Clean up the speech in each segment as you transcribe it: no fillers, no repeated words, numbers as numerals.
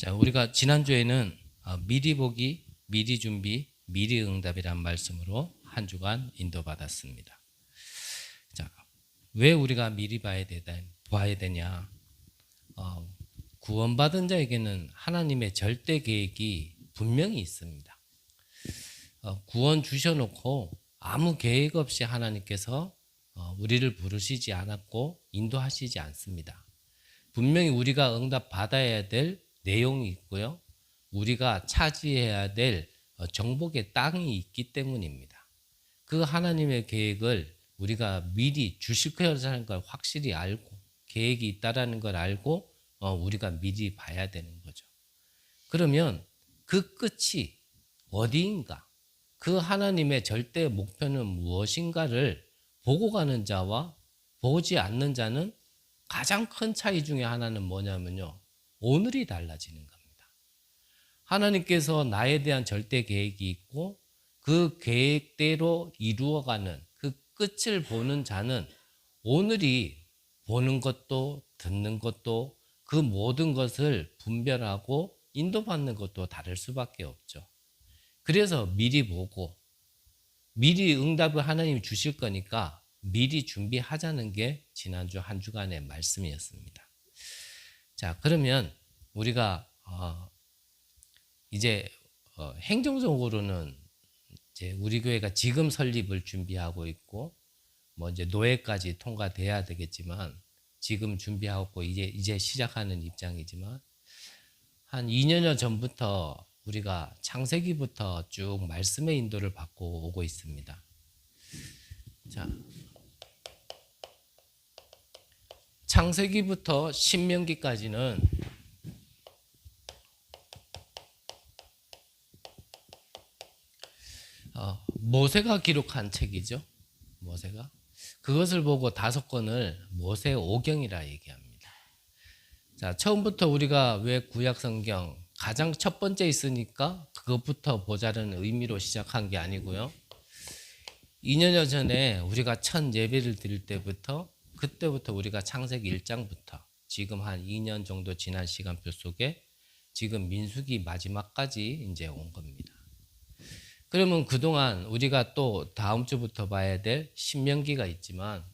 자, 우리가 지난주에는 미리 보기, 미리 준비, 미리 응답이란 말씀으로 한 주간 인도받았습니다. 자, 왜 우리가 미리 봐야 되냐? 구원받은 자에게는 하나님의 절대 계획이 분명히 있습니다. 구원 주셔놓고 아무 계획 없이 하나님께서 우리를 부르시지 않았고 인도하시지 않습니다. 분명히 우리가 응답 받아야 될 내용이 있고요. 우리가 차지해야 될 정복의 땅이 있기 때문입니다. 그 하나님의 계획을 우리가 미리 주실 거라는 걸 확실히 알고 계획이 있다라는 걸 알고 우리가 미리 봐야 되는 거죠. 그러면 그 끝이 어디인가? 그 하나님의 절대 목표는 무엇인가를 보고 가는 자와 보지 않는 자는 가장 큰 차이 중에 하나는 뭐냐면요. 오늘이 달라지는 겁니다. 하나님께서 나에 대한 절대 계획이 있고 그 계획대로 이루어가는 그 끝을 보는 자는 오늘이 보는 것도 듣는 것도 그 모든 것을 분별하고 인도받는 것도 다를 수밖에 없죠. 그래서 미리 보고 미리 응답을 하나님이 주실 거니까 미리 준비하자는 게 지난주 한 주간의 말씀이었습니다. 자, 그러면 우리가 이제 행정적으로는 이제 우리 교회가 지금 설립을 준비하고 있고 뭐 이제 노예까지 통과돼야 되겠지만 지금 준비하고 이제 시작하는 입장이지만 한 2년여 전부터 우리가 창세기부터 쭉 말씀의 인도를 받고 오고 있습니다. 자, 창세기부터 신명기까지는 모세가 기록한 책이죠. 모세가. 그것을 보고 5권을 모세 오경이라 얘기합니다. 자, 처음부터 우리가 왜 구약 성경 가장 첫 번째 있으니까 그것부터 보자는 의미로 시작한 게 아니고요. 2년여 전에 우리가 첫 예배를 드릴 때부터 그때부터 우리가 창세기 1장부터 지금 한 2년 정도 지난 시간표 속에 지금 민수기 마지막까지 이제 온 겁니다. 그러면 그동안 우리가 또 다음 주부터 봐야 될 신명기가 있지만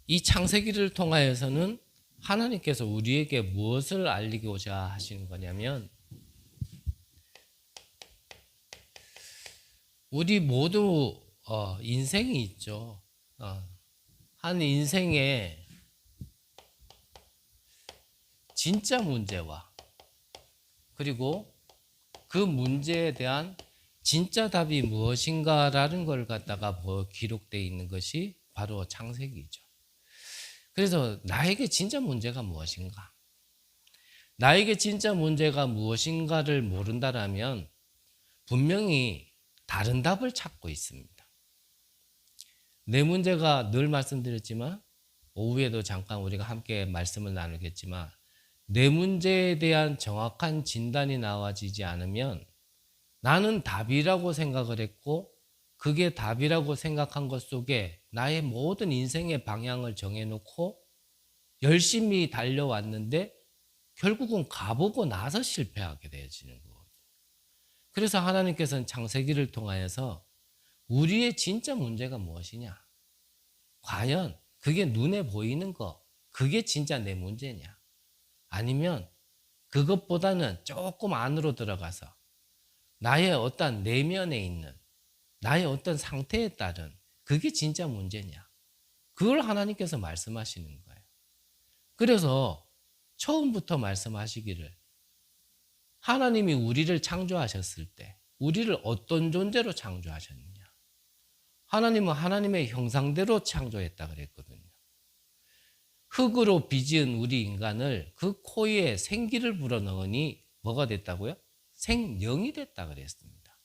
이 창세기를 통하여서는 하나님께서 우리에게 무엇을 알리고자 하시는 거냐면 우리 모두 인생이 있죠. 한 인생의 진짜 문제와 그리고 그 문제에 대한 진짜 답이 무엇인가라는 걸 갖다가 기록되어 있는 것이 바로 창세기죠. 그래서 나에게 진짜 문제가 무엇인가? 나에게 진짜 문제가 무엇인가를 모른다라면 분명히 다른 답을 찾고 있습니다. 내 문제가 늘 말씀드렸지만 오후에도 잠깐 우리가 함께 말씀을 나누겠지만 내 문제에 대한 정확한 진단이 나와지지 않으면 나는 답이라고 생각을 했고 그게 답이라고 생각한 것 속에 나의 모든 인생의 방향을 정해놓고 열심히 달려왔는데 결국은 가보고 나서 실패하게 되어지는 거거든요. 그래서 하나님께서는 창세기를 통하여서 우리의 진짜 문제가 무엇이냐? 과연 그게 눈에 보이는 거, 그게 진짜 내 문제냐? 아니면 그것보다는 조금 안으로 들어가서 나의 어떤 내면에 있는 나의 어떤 상태에 따른 그게 진짜 문제냐? 그걸 하나님께서 말씀하시는 거예요. 그래서 처음부터 말씀하시기를 하나님이 우리를 창조하셨을 때 우리를 어떤 존재로 창조하셨느냐? 하나님은 하나님의 형상대로 창조했다 그랬거든요. 흙으로 빚은 우리 인간을 그 코에 생기를 불어넣으니 뭐가 됐다고요? 생명이 됐다 그랬습니다.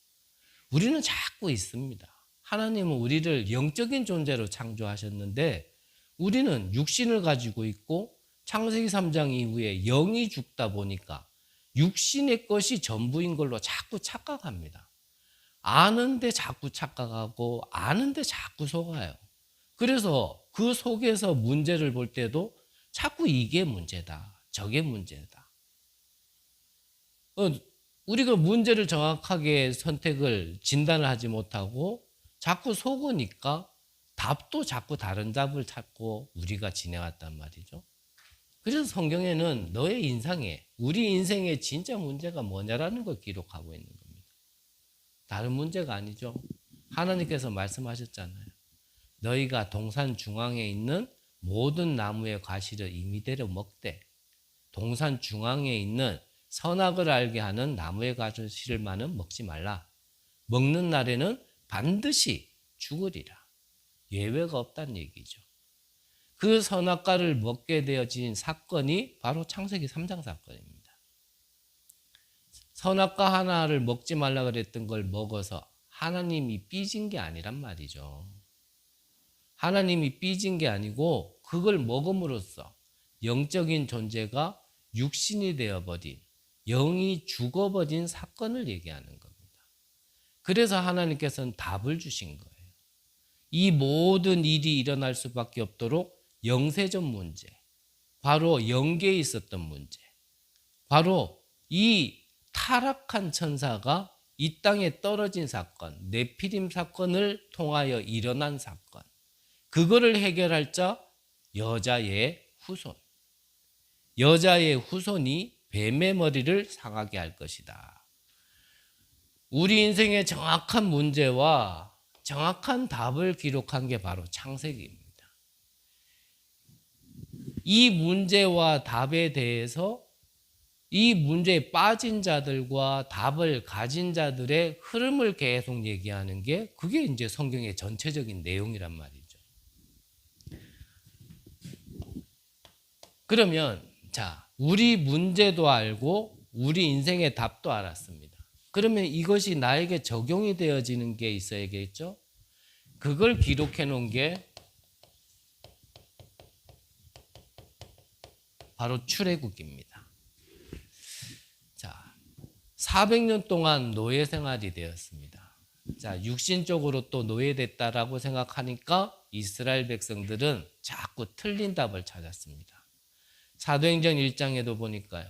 우리는 자꾸 있습니다. 하나님은 우리를 영적인 존재로 창조하셨는데 우리는 육신을 가지고 있고 창세기 3장 이후에 영이 죽다 보니까 육신의 것이 전부인 걸로 자꾸 착각합니다. 아는데 자꾸 착각하고 아는데 자꾸 속아요. 그래서 그 속에서 문제를 볼 때도 자꾸 이게 문제다, 저게 문제다. 우리가 문제를 정확하게 선택을 진단을 하지 못하고 자꾸 속으니까 답도 자꾸 다른 답을 찾고 우리가 지내왔단 말이죠. 그래서 성경에는 너의 인생에, 우리 인생의 진짜 문제가 뭐냐라는 걸 기록하고 있는 겁니다. 다른 문제가 아니죠. 하나님께서 말씀하셨잖아요. 너희가 동산 중앙에 있는 모든 나무의 과실을 임의대로 먹되 동산 중앙에 있는 선악을 알게 하는 나무의 과실만은 먹지 말라. 먹는 날에는 반드시 죽으리라. 예외가 없다는 얘기죠. 그 선악과를 먹게 되어진 사건이 바로 창세기 3장 사건입니다. 선악과 하나를 먹지 말라 그랬던 걸 먹어서 하나님이 삐진 게 아니란 말이죠. 하나님이 삐진 게 아니고 그걸 먹음으로써 영적인 존재가 육신이 되어버린, 영이 죽어버린 사건을 얘기하는 겁니다. 그래서 하나님께서는 답을 주신 거예요. 이 모든 일이 일어날 수밖에 없도록 영세적 문제, 바로 영계에 있었던 문제, 바로 이 타락한 천사가 이 땅에 떨어진 사건, 네피림 사건을 통하여 일어난 사건, 그거를 해결할 자 여자의 후손, 여자의 후손이 뱀의 머리를 상하게 할 것이다. 우리 인생의 정확한 문제와 정확한 답을 기록한 게 바로 창세기입니다. 이 문제와 답에 대해서 이 문제에 빠진 자들과 답을 가진 자들의 흐름을 계속 얘기하는 게 그게 이제 성경의 전체적인 내용이란 말이죠. 그러면 자, 우리 문제도 알고 우리 인생의 답도 알았습니다. 그러면 이것이 나에게 적용이 되어지는 게 있어야겠죠? 그걸 기록해 놓은 게 바로 출애굽기입니다. 자, 400년 동안 노예 생활이 되었습니다. 자, 육신적으로 또 노예됐다라고 생각하니까 이스라엘 백성들은 자꾸 틀린 답을 찾았습니다. 사도행전 1장에도 보니까요.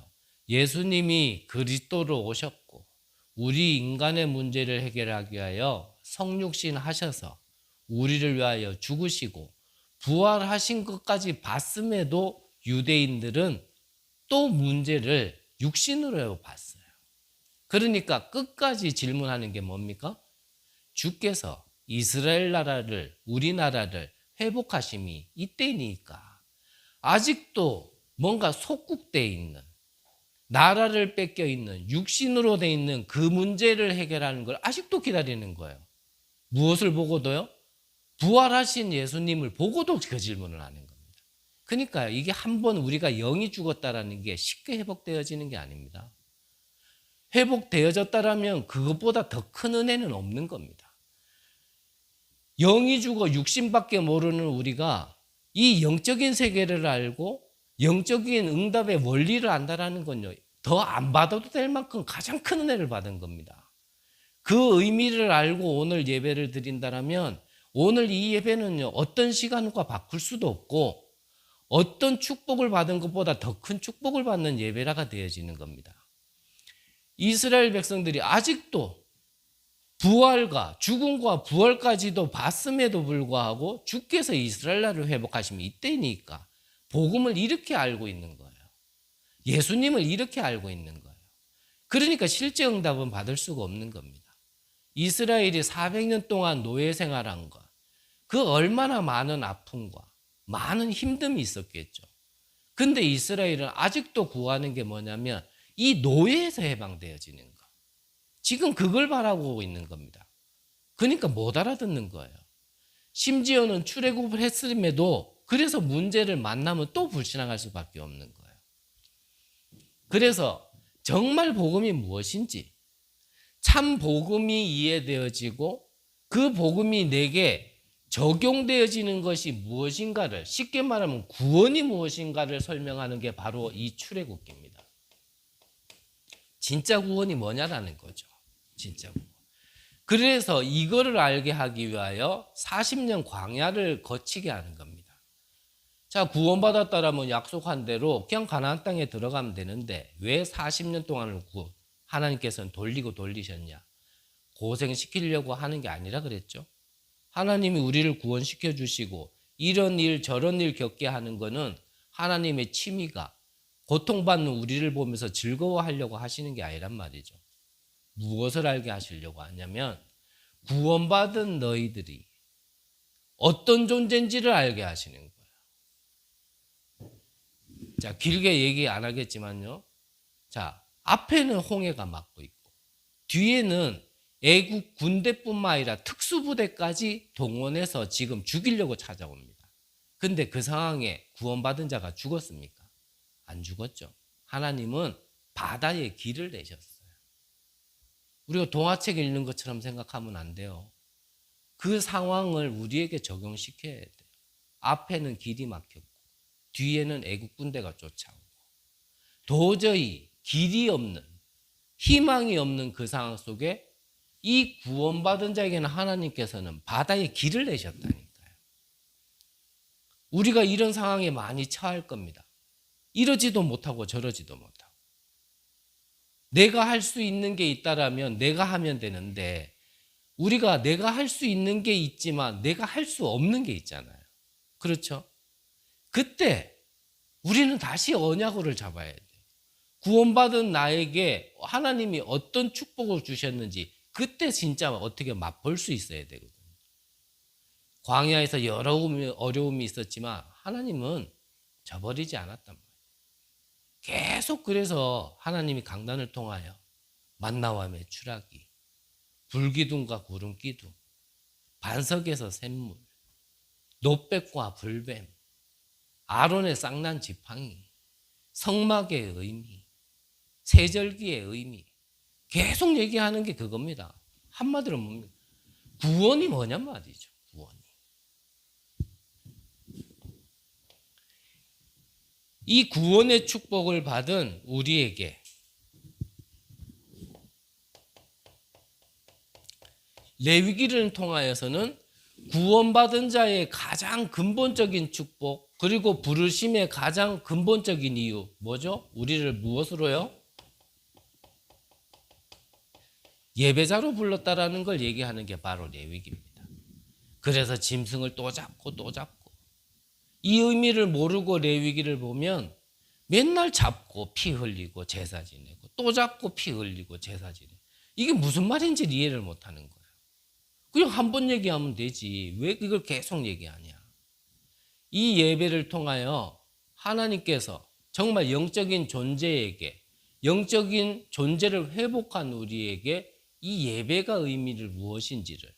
예수님이 그리스도로 오셨고 우리 인간의 문제를 해결하기 위하여 성육신 하셔서 우리를 위하여 죽으시고 부활하신 것까지 봤음에도 유대인들은 또 문제를 육신으로 봤어요. 그러니까 끝까지 질문하는 게 뭡니까? 주께서 이스라엘 나라를, 우리나라를 회복하심이 이때니까 아직도 뭔가 속국되어 있는, 나라를 뺏겨 있는, 육신으로 되어 있는 그 문제를 해결하는 걸 아직도 기다리는 거예요. 무엇을 보고도요? 부활하신 예수님을 보고도 그 질문을 하는 겁니다. 그러니까 이게 한번 우리가 영이 죽었다라는 게 쉽게 회복되어지는 게 아닙니다. 회복되어졌다라면 그것보다 더 큰 은혜는 없는 겁니다. 영이 죽어 육신밖에 모르는 우리가 이 영적인 세계를 알고 영적인 응답의 원리를 안다라는 건요, 더 안 받아도 될 만큼 가장 큰 은혜를 받은 겁니다. 그 의미를 알고 오늘 예배를 드린다라면 오늘 이 예배는요, 어떤 시간과 바꿀 수도 없고 어떤 축복을 받은 것보다 더 큰 축복을 받는 예배라가 되어지는 겁니다. 이스라엘 백성들이 아직도 부활과 죽음과 부활까지도 봤음에도 불구하고 주께서 이스라엘 나라를 회복하시면 이때니까 복음을 이렇게 알고 있는 거예요. 예수님을 이렇게 알고 있는 거예요. 그러니까 실제 응답은 받을 수가 없는 겁니다. 이스라엘이 400년 동안 노예 생활한 것, 그 얼마나 많은 아픔과 많은 힘듦이 있었겠죠. 근데 이스라엘은 아직도 구하는 게 뭐냐면 이 노예에서 해방되어지는 것. 지금 그걸 바라고 있는 겁니다. 그러니까 못 알아듣는 거예요. 심지어는 출애굽을 했음에도 그래서 문제를 만나면 또 불신앙할 수밖에 없는 거예요. 그래서 정말 복음이 무엇인지, 참 복음이 이해되어지고 그 복음이 내게 적용되어지는 것이 무엇인가를, 쉽게 말하면 구원이 무엇인가를 설명하는 게 바로 이 출애굽기입니다. 진짜 구원이 뭐냐라는 거죠. 진짜 구원. 그래서 이거를 알게 하기 위하여 40년 광야를 거치게 하는 겁니다. 자, 구원받았다라면 약속한 대로 그냥 가나안 땅에 들어가면 되는데 왜 40년 동안을 하나님께서는 돌리고 돌리셨냐? 고생시키려고 하는 게 아니라 그랬죠. 하나님이 우리를 구원시켜 주시고 이런 일 저런 일 겪게 하는 거는 하나님의 취미가 고통받는 우리를 보면서 즐거워하려고 하시는 게 아니란 말이죠. 무엇을 알게 하시려고 하냐면 구원받은 너희들이 어떤 존재인지를 알게 하시는 거예요. 자, 길게 얘기 안 하겠지만요. 자, 앞에는 홍해가 막고 있고 뒤에는 애국 군대뿐만 아니라 특수부대까지 동원해서 지금 죽이려고 찾아옵니다. 근데 그 상황에 구원받은 자가 죽었습니까? 안 죽었죠. 하나님은 바다에 길을 내셨어요. 우리가 동화책 읽는 것처럼 생각하면 안 돼요. 그 상황을 우리에게 적용시켜야 돼요. 앞에는 길이 막혔고 뒤에는 애국 군대가 쫓아오고 도저히 길이 없는 희망이 없는 그 상황 속에 이 구원받은 자에게는 하나님께서는 바다에 길을 내셨다니까요. 우리가 이런 상황에 많이 처할 겁니다. 이러지도 못하고 저러지도 못하고. 내가 할 수 있는 게 있다라면 내가 하면 되는데 우리가 내가 할 수 있는 게 있지만 내가 할 수 없는 게 있잖아요. 그렇죠? 그때 우리는 다시 언약을 잡아야 돼요. 구원받은 나에게 하나님이 어떤 축복을 주셨는지 그때 진짜 어떻게 맛볼 수 있어야 되거든요. 광야에서 여러 어려움이 있었지만 하나님은 저버리지 않았단 말이에요. 계속 그래서 하나님이 강단을 통하여 만나와 메추라기, 불기둥과 구름기둥, 반석에서 샘물, 노백과 불뱀, 아론의 쌍난 지팡이, 성막의 의미, 세절기의 의미, 계속 얘기하는 게 그겁니다. 한마디로 뭡니까? 구원이 뭐냔 말이죠. 구원이. 이 구원의 축복을 받은 우리에게 레위기를 통하여서는 구원받은 자의 가장 근본적인 축복 그리고 부르심의 가장 근본적인 이유 뭐죠? 우리를 무엇으로요? 예배자로 불렀다라는 걸 얘기하는 게 바로 레위기입니다. 그래서 짐승을 또 잡고 또 잡고 이 의미를 모르고 레위기를 보면 맨날 잡고 피 흘리고 제사 지내고 또 잡고 피 흘리고 제사 지내고 이게 무슨 말인지 이해를 못하는 거예요. 그냥 한 번 얘기하면 되지 왜 이걸 계속 얘기하냐. 이 예배를 통하여 하나님께서 정말 영적인 존재에게 영적인 존재를 회복한 우리에게 이 예배가 의미를 무엇인지를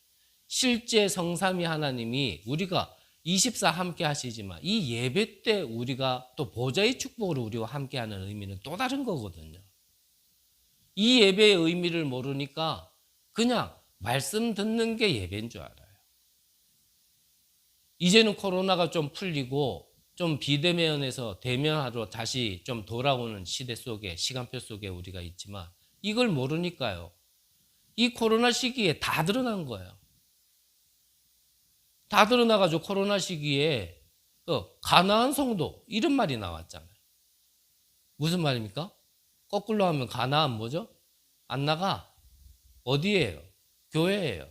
실제 성삼위 하나님이 우리가 24 함께 하시지만 이 예배 때 우리가 또 보좌의 축복으로 우리와 함께하는 의미는 또 다른 거거든요. 이 예배의 의미를 모르니까 그냥 말씀 듣는 게 예배인 줄 알아요. 이제는 코로나가 좀 풀리고 좀 비대면에서 대면하러 다시 좀 돌아오는 시대 속에 시간표 속에 우리가 있지만 이걸 모르니까요. 이 코로나 시기에 다 드러난 거예요. 다 드러나가지고 코로나 시기에 가나안 성도 이런 말이 나왔잖아요. 무슨 말입니까? 거꾸로 하면 가나안 뭐죠? 안 나가. 어디예요? 교회예요.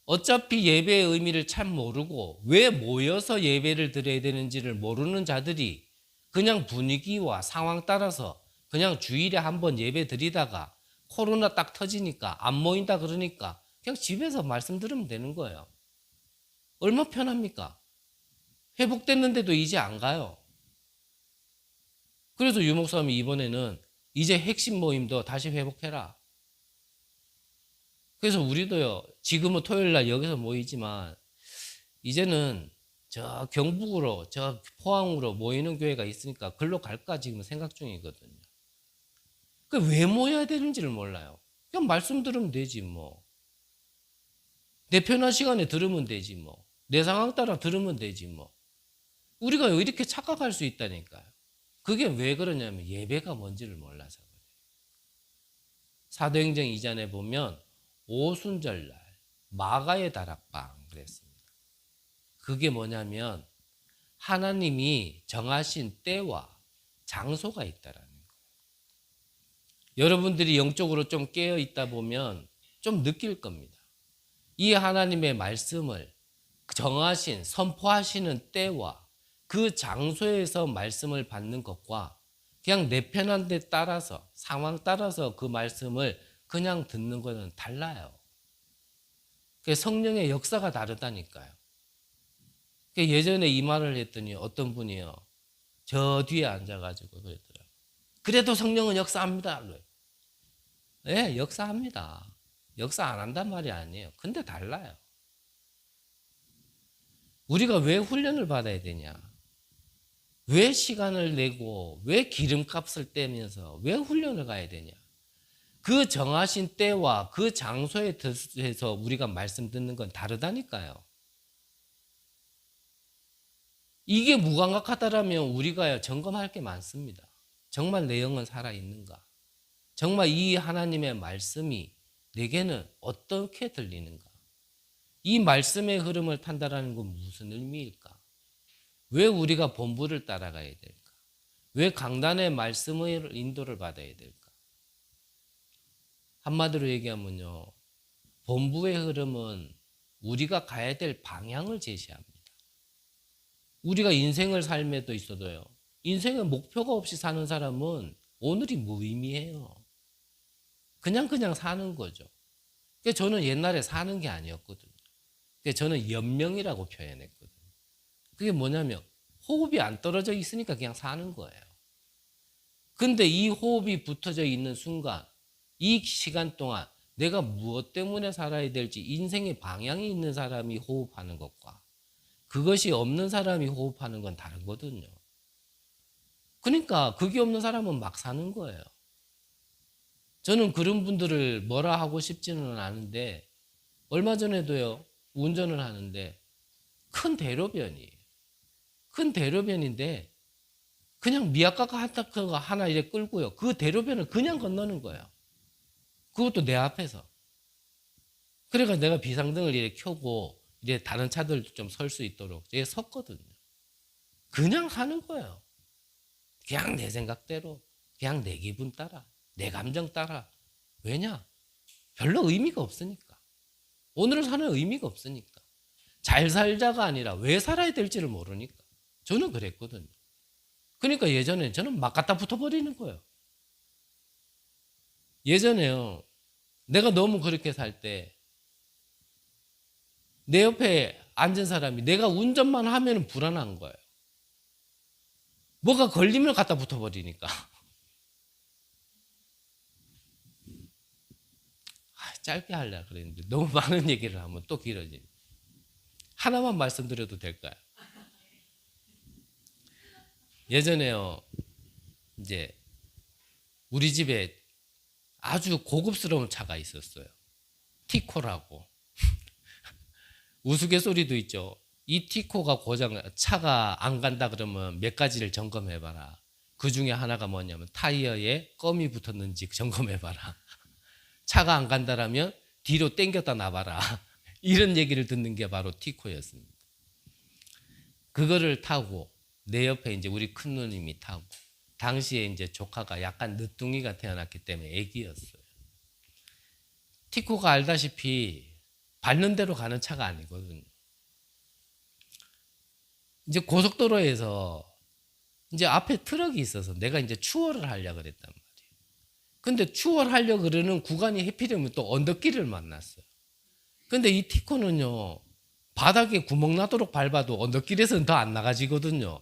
어차피 예배의 의미를 참 모르고 왜 모여서 예배를 드려야 되는지를 모르는 자들이 그냥 분위기와 상황 따라서 그냥 주일에 한번 예배 드리다가 코로나 딱 터지니까 안 모인다 그러니까 그냥 집에서 말씀 들으면 되는 거예요. 얼마 편합니까? 회복됐는데도 이제 안 가요. 그래서 유목사님이 이번에는 이제 핵심 모임도 다시 회복해라. 그래서 우리도요, 지금은 토요일 날 여기서 모이지만 이제는 저 경북으로, 저 포항으로 모이는 교회가 있으니까 글로 갈까 지금 생각 중이거든요. 왜 모여야 되는지를 몰라요. 그냥 말씀 들으면 되지 뭐. 내 편한 시간에 들으면 되지 뭐. 내 상황 따라 들으면 되지 뭐. 우리가 이렇게 착각할 수 있다니까요. 그게 왜 그러냐면 예배가 뭔지를 몰라서 그래요. 사도행전 2장에 보면 오순절날 마가의 다락방 그랬습니다. 그게 뭐냐면 하나님이 정하신 때와 장소가 있다라는 거예요. 여러분들이 영적으로 좀 깨어 있다 보면 좀 느낄 겁니다. 이 하나님의 말씀을 정하신, 선포하시는 때와 그 장소에서 말씀을 받는 것과 그냥 내 편한 데 따라서, 상황 따라서 그 말씀을 그냥 듣는 것은 달라요. 성령의 역사가 다르다니까요. 예전에 이 말을 했더니 어떤 분이요, 저 뒤에 앉아가지고 그랬더라고요. 그래도 성령은 역사합니다. 네, 역사합니다. 역사 안 한단 말이 아니에요. 근데 달라요. 우리가 왜 훈련을 받아야 되냐? 왜 시간을 내고 왜 기름값을 떼면서 왜 훈련을 가야 되냐? 그 정하신 때와 그 장소에 대해서 우리가 말씀 듣는 건 다르다니까요. 이게 무감각하다라면 우리가 점검할 게 많습니다. 정말 내 영은 살아있는가? 정말 이 하나님의 말씀이 내게는 어떻게 들리는가? 이 말씀의 흐름을 탄다라는 건 무슨 의미일까? 왜 우리가 본부를 따라가야 될까? 왜 강단의 말씀의 인도를 받아야 될까? 한마디로 얘기하면요, 본부의 흐름은 우리가 가야 될 방향을 제시합니다. 우리가 인생을 삶에도 있어도요, 인생에 목표가 없이 사는 사람은 오늘이 무의미해요. 그냥 사는 거죠. 그러니까 저는 옛날에 사는 게 아니었거든요. 그러니까 저는 연명이라고 표현했거든요. 그게 뭐냐면 호흡이 안 떨어져 있으니까 그냥 사는 거예요. 근데 이 호흡이 붙어져 있는 순간, 이 시간 동안 내가 무엇 때문에 살아야 될지 인생의 방향이 있는 사람이 호흡하는 것과 그것이 없는 사람이 호흡하는 건 다르거든요. 그러니까 그게 없는 사람은 막 사는 거예요. 저는 그런 분들을 뭐라 하고 싶지는 않은데 얼마 전에도요, 운전을 하는데 큰 대로변이에요. 큰 대로변인데 그냥 미약가가 하나 이렇게 끌고요, 그 대로변을 그냥 건너는 거예요. 그것도 내 앞에서. 그래서 내가 비상등을 이렇게 켜고 이제 다른 차들도 좀 설 수 있도록 이렇게 섰거든요. 그냥 하는 거예요. 그냥 내 생각대로, 그냥 내 기분 따라, 내 감정 따라. 왜냐? 별로 의미가 없으니까. 오늘을 사는 의미가 없으니까. 잘 살자가 아니라 왜 살아야 될지를 모르니까. 저는 그랬거든요. 그러니까 예전에 저는 막 갖다 붙어버리는 거예요. 예전에요, 내가 너무 그렇게 살 때 내 옆에 앉은 사람이 내가 운전만 하면 불안한 거예요. 뭐가 걸리면 갖다 붙어버리니까. 짧게 하려고 그랬는데 너무 많은 얘기를 하면 또 길어집니다. 하나만 말씀드려도 될까요? 예전에요, 이제 우리 집에 아주 고급스러운 차가 있었어요. 티코라고. 우스갯소리도 있죠. 이 티코가 차가 안 간다 그러면 몇 가지를 점검해봐라. 그 중에 하나가 뭐냐면 타이어에 껌이 붙었는지 점검해봐라. 차가 안 간다라면 뒤로 당겼다 놔봐라. 이런 얘기를 듣는 게 바로 티코였습니다. 그거를 타고 내 옆에 이제 우리 큰 누님이 타고, 당시에 이제 조카가 약간 늦둥이가 태어났기 때문에 애기였어요. 티코가 알다시피 밟는 대로 가는 차가 아니거든요. 이제 고속도로에서 이제 앞에 트럭이 있어서 내가 이제 추월을 하려고 그랬단 말이에요. 근데 추월하려고 그러는 구간이 해피되면 또 언덕길을 만났어요. 근데 이 티코는요, 바닥에 구멍 나도록 밟아도 언덕길에서는 더 안 나가지거든요.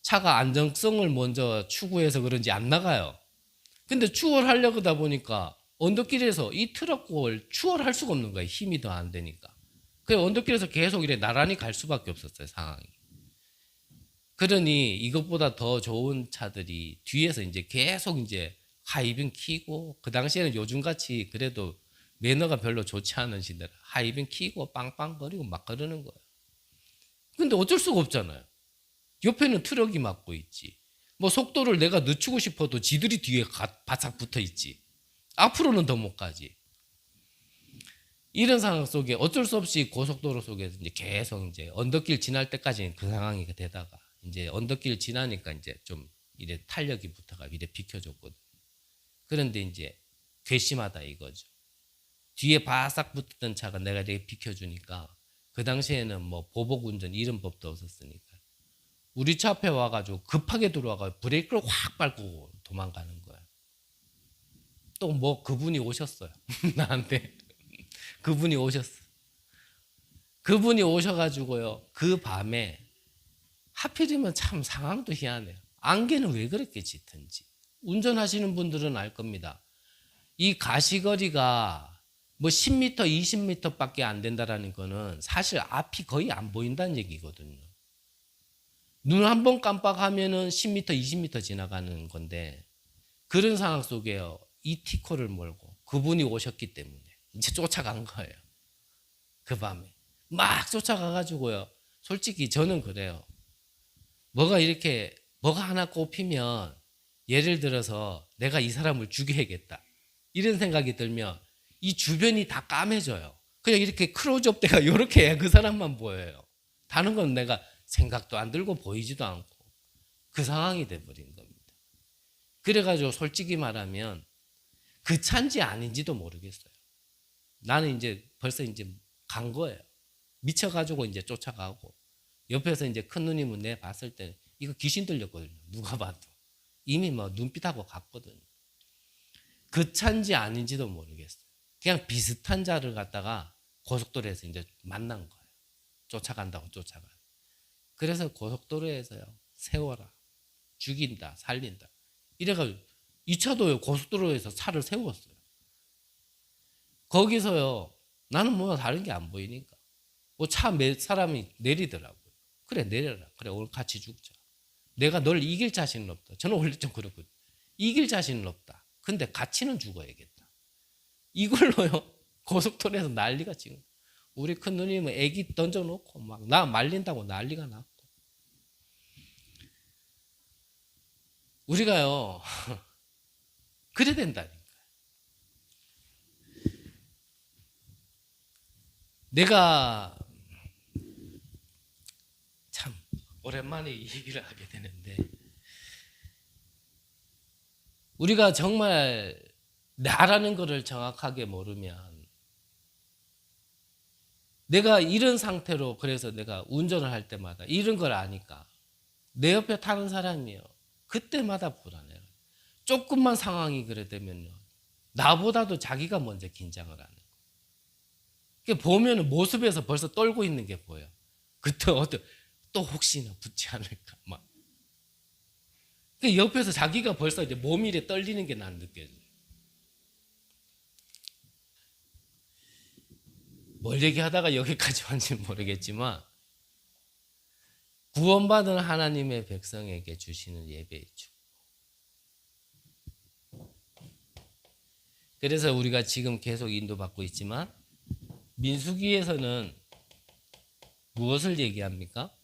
차가 안정성을 먼저 추구해서 그런지 안 나가요. 근데 추월하려고 하다 보니까 언덕길에서 이 트럭을 추월할 수가 없는 거예요. 힘이 더 안 되니까. 그래서 언덕길에서 계속 이래 나란히 갈 수밖에 없었어요, 상황이. 그러니 이것보다 더 좋은 차들이 뒤에서 이제 계속 이제 하이빔 켜고, 그 당시에는 요즘같이 그래도 매너가 별로 좋지 않은 시대라 하이빔 켜고 빵빵거리고 막 그러는 거예요. 근데 어쩔 수가 없잖아요. 옆에는 트럭이 막고 있지. 뭐 속도를 내가 늦추고 싶어도 지들이 뒤에 바싹 붙어 있지. 앞으로는 더 못 가지. 이런 상황 속에 어쩔 수 없이 고속도로 속에서 이제 계속 이제 언덕길 지날 때까지는 그 상황이 되다가 이제 언덕길 지나니까 이제 좀 이래 탄력이 붙어가 이래 비켜줬거든. 그런데 이제 괘씸하다 이거죠. 뒤에 바싹 붙었던 차가 내가 이렇게 비켜주니까 그 당시에는 뭐 보복 운전 이런 법도 없었으니까 우리 차 앞에 와가지고 급하게 들어와가지고 브레이크를 확 밟고 도망가는 거야. 또 뭐 그분이 오셨어요. 나한테 그분이 오셨어. 그분이 오셔가지고요. 그 밤에 하필이면 참 상황도 희한해요. 안개는 왜 그렇게 짙은지. 운전하시는 분들은 알 겁니다. 이 가시거리가 뭐 10m, 20m밖에 안 된다라는 거는 사실 앞이 거의 안 보인다는 얘기거든요. 눈 한 번 깜빡하면은 10m, 20m 지나가는 건데 그런 상황 속에요. 이 티코를 몰고 그분이 오셨기 때문에 이제 쫓아간 거예요. 그 밤에 막 쫓아가가지고요. 솔직히 저는 그래요. 뭐가 하나 꼽히면 예를 들어서 내가 이 사람을 죽여야겠다 이런 생각이 들면 이 주변이 다 까매져요. 그냥 이렇게 클로즈업 돼가 이렇게 해야 그 사람만 보여요. 다른 건 내가 생각도 안 들고 보이지도 않고 그 상황이 돼버린 겁니다. 그래가지고 솔직히 말하면 그 차인지 아닌지도 모르겠어요. 나는 이제 벌써 이제 간 거예요. 미쳐가지고 이제 쫓아가고 옆에서 이제 큰 누님은 내 봤을 때 이거 귀신 들렸거든요. 누가 봐도 이미 뭐 눈빛하고 갔거든요. 그 차인지 아닌지도 모르겠어요. 그냥 비슷한 자를 갖다가 고속도로에서 이제 만난 거예요. 쫓아간다고 쫓아가. 그래서 고속도로에서요. 세워라. 죽인다. 살린다. 이래가지고 이 차도요. 고속도로에서 차를 세웠어요. 거기서요. 나는 뭐 다른 게 안 보이니까. 뭐 차 몇 사람이 내리더라고요. 그래 내려라. 그래 오늘 같이 죽자. 내가 널 이길 자신은 없다. 저는 원래 좀 그렇거든요. 이길 자신은 없다. 근데 같이는 죽어야겠다. 이걸로요. 고속도로에서 난리가 지금. 우리 큰 누님은 애기 던져놓고 막 나 말린다고 난리가 났고. 우리가요. 그래 된다니까. 내가 참 오랜만에 이 얘기를 하게 되는데 우리가 정말 나라는 것을 정확하게 모르면 내가 이런 상태로 그래서 내가 운전을 할 때마다 이런 걸 아니까 내 옆에 타는 사람이요. 그때마다 불안해요. 조금만 상황이 그래 되면요. 나보다도 자기가 먼저 긴장을 하는 거예요. 보면 모습에서 벌써 떨고 있는 게 보여. 그때 또 혹시나 붙지 않을까 막. 옆에서 자기가 벌써 이제 몸이 이래 떨리는 게 난 느껴져요. 뭘 얘기하다가 여기까지 왔는지 모르겠지만 구원받은 하나님의 백성에게 주시는 예배의 축. 그래서 우리가 지금 계속 인도받고 있지만 민수기에서는 무엇을 얘기합니까?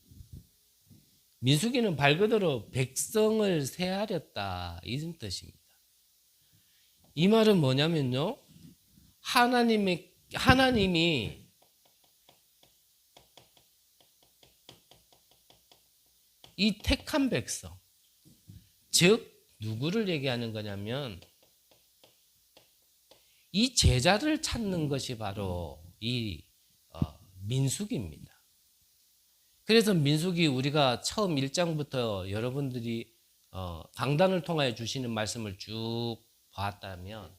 민수기는 말 그대로 백성을 세하렸다 이런 뜻입니다. 이 말은 뭐냐면요. 하나님이 이 택한 백성, 즉 누구를 얘기하는 거냐면 이 제자를 찾는 것이 바로 이 민수기입니다. 그래서 민수기 우리가 처음 1장부터 여러분들이 강단을 통하여 주시는 말씀을 쭉 봤다면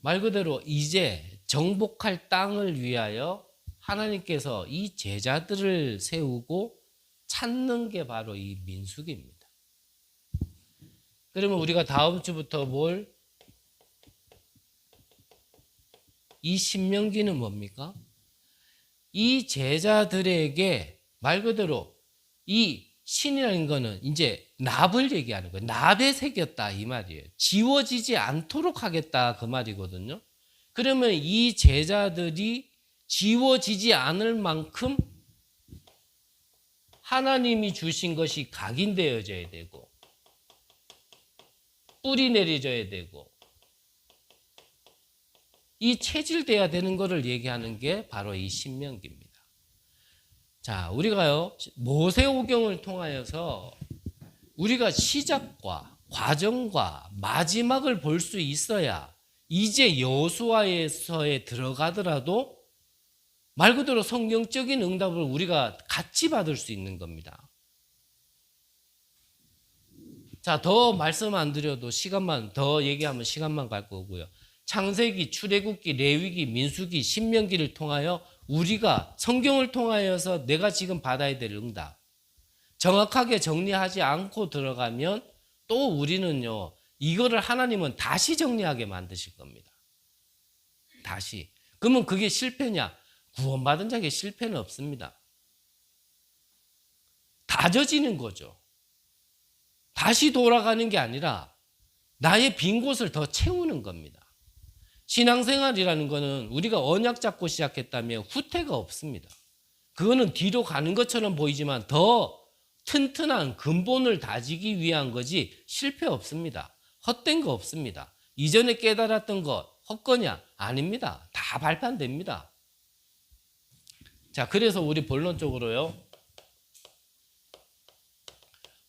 말 그대로 이제 정복할 땅을 위하여 하나님께서 이 제자들을 세우고 찾는 게 바로 이 민수기입니다. 그러면 우리가 다음 주부터 이 신명기는 뭡니까? 이 제자들에게 말 그대로 이 신이라는 거는 이제 납을 얘기하는 거예요. 납에 새겼다 이 말이에요. 지워지지 않도록 하겠다 그 말이거든요. 그러면 이 제자들이 지워지지 않을 만큼 하나님이 주신 것이 각인되어져야 되고 뿌리 내려져야 되고 이 체질돼야 되는 것을 얘기하는 게 바로 이 신명기입니다. 자, 우리가요, 모세오경을 통하여서 우리가 시작과 과정과 마지막을 볼 수 있어야 이제 여호수아에서에 들어가더라도 말 그대로 성경적인 응답을 우리가 같이 받을 수 있는 겁니다. 자, 더 말씀 안 드려도 시간만 더 얘기하면 시간만 갈 거고요. 창세기, 출애굽기, 레위기, 민수기, 신명기를 통하여 우리가 성경을 통하여서 내가 지금 받아야 될 응답 정확하게 정리하지 않고 들어가면 또 우리는요, 이거를 하나님은 다시 정리하게 만드실 겁니다. 다시. 그러면 그게 실패냐? 구원받은 자에게 실패는 없습니다. 다져지는 거죠. 다시 돌아가는 게 아니라 나의 빈 곳을 더 채우는 겁니다. 신앙생활이라는 거는 우리가 언약 잡고 시작했다면 후퇴가 없습니다. 그거는 뒤로 가는 것처럼 보이지만 더 튼튼한 근본을 다지기 위한 거지 실패 없습니다. 헛된 거 없습니다. 이전에 깨달았던 것 헛거냐? 아닙니다. 다 발판됩니다. 자, 그래서 우리 본론적으로요,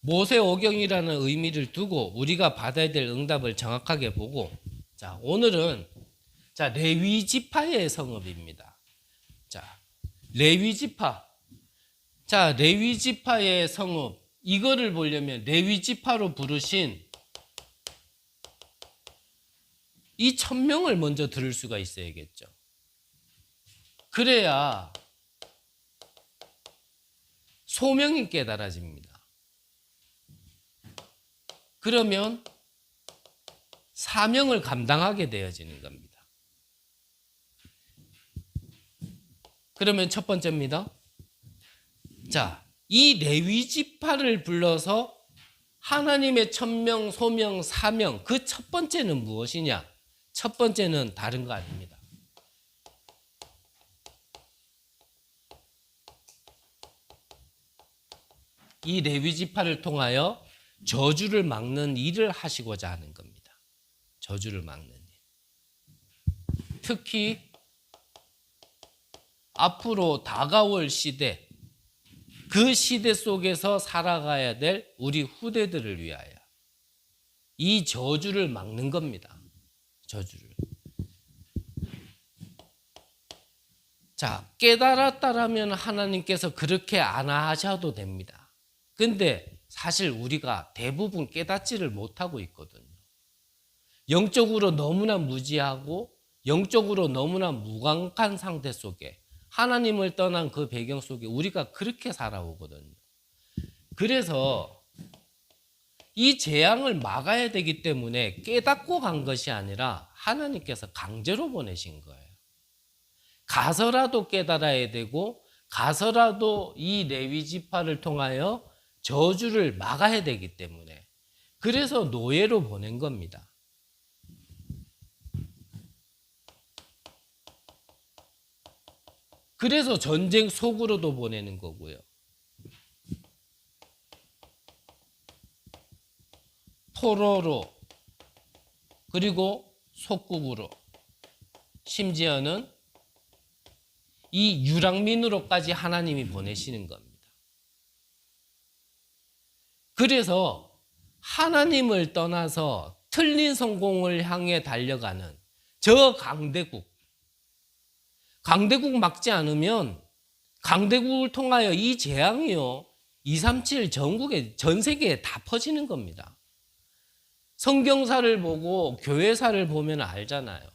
모세오경이라는 의미를 두고 우리가 받아야 될 응답을 정확하게 보고, 자, 오늘은 자, 레위지파의 성읍입니다. 자, 레위지파. 자, 레위지파의 성읍. 이거를 보려면 레위지파로 부르신 이 1000명을 먼저 들을 수가 있어야겠죠. 그래야 소명이 깨달아집니다. 그러면 사명을 감당하게 되어지는 겁니다. 그러면 첫 번째입니다. 자, 이 레위지파를 불러서 하나님의 천명, 소명, 사명, 그 첫 번째는 무엇이냐? 첫 번째는 다른 거 아닙니다. 이 레위지파를 통하여 저주를 막는 일을 하시고자 하는 겁니다. 저주를 막는 일. 특히 앞으로 다가올 시대, 그 시대 속에서 살아가야 될 우리 후대들을 위하여 이 저주를 막는 겁니다. 저주를. 자, 깨달았다라면 하나님께서 그렇게 안 하셔도 됩니다. 근데 사실 우리가 대부분 깨닫지를 못하고 있거든요. 영적으로 너무나 무지하고 영적으로 너무나 무감각한 상태 속에 하나님을 떠난 그 배경 속에 우리가 그렇게 살아오거든요. 그래서 이 재앙을 막아야 되기 때문에 깨닫고 간 것이 아니라 하나님께서 강제로 보내신 거예요. 가서라도 깨달아야 되고 가서라도 이 레위지파를 통하여 저주를 막아야 되기 때문에 그래서 노예로 보낸 겁니다. 그래서 전쟁 속으로도 보내는 거고요. 포로로 그리고 속국으로 심지어는 이 유랑민으로까지 하나님이 보내시는 겁니다. 그래서 하나님을 떠나서 틀린 성공을 향해 달려가는 저 강대국 막지 않으면 강대국을 통하여 이 재앙이요 237 전국에 전 세계에 다 퍼지는 겁니다. 성경사를 보고 교회사를 보면 알잖아요.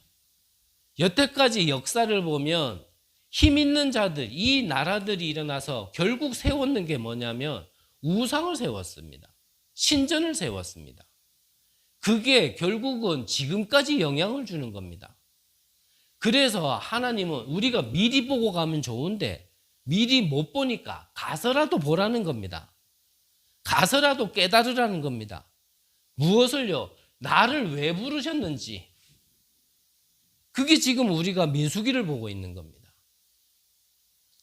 여태까지 역사를 보면 힘 있는 자들, 이 나라들이 일어나서 결국 세웠는 게 뭐냐면 우상을 세웠습니다. 신전을 세웠습니다. 그게 결국은 지금까지 영향을 주는 겁니다. 그래서 하나님은 우리가 미리 보고 가면 좋은데 미리 못 보니까 가서라도 보라는 겁니다. 가서라도 깨달으라는 겁니다. 무엇을요? 나를 왜 부르셨는지. 그게 지금 우리가 민수기를 보고 있는 겁니다.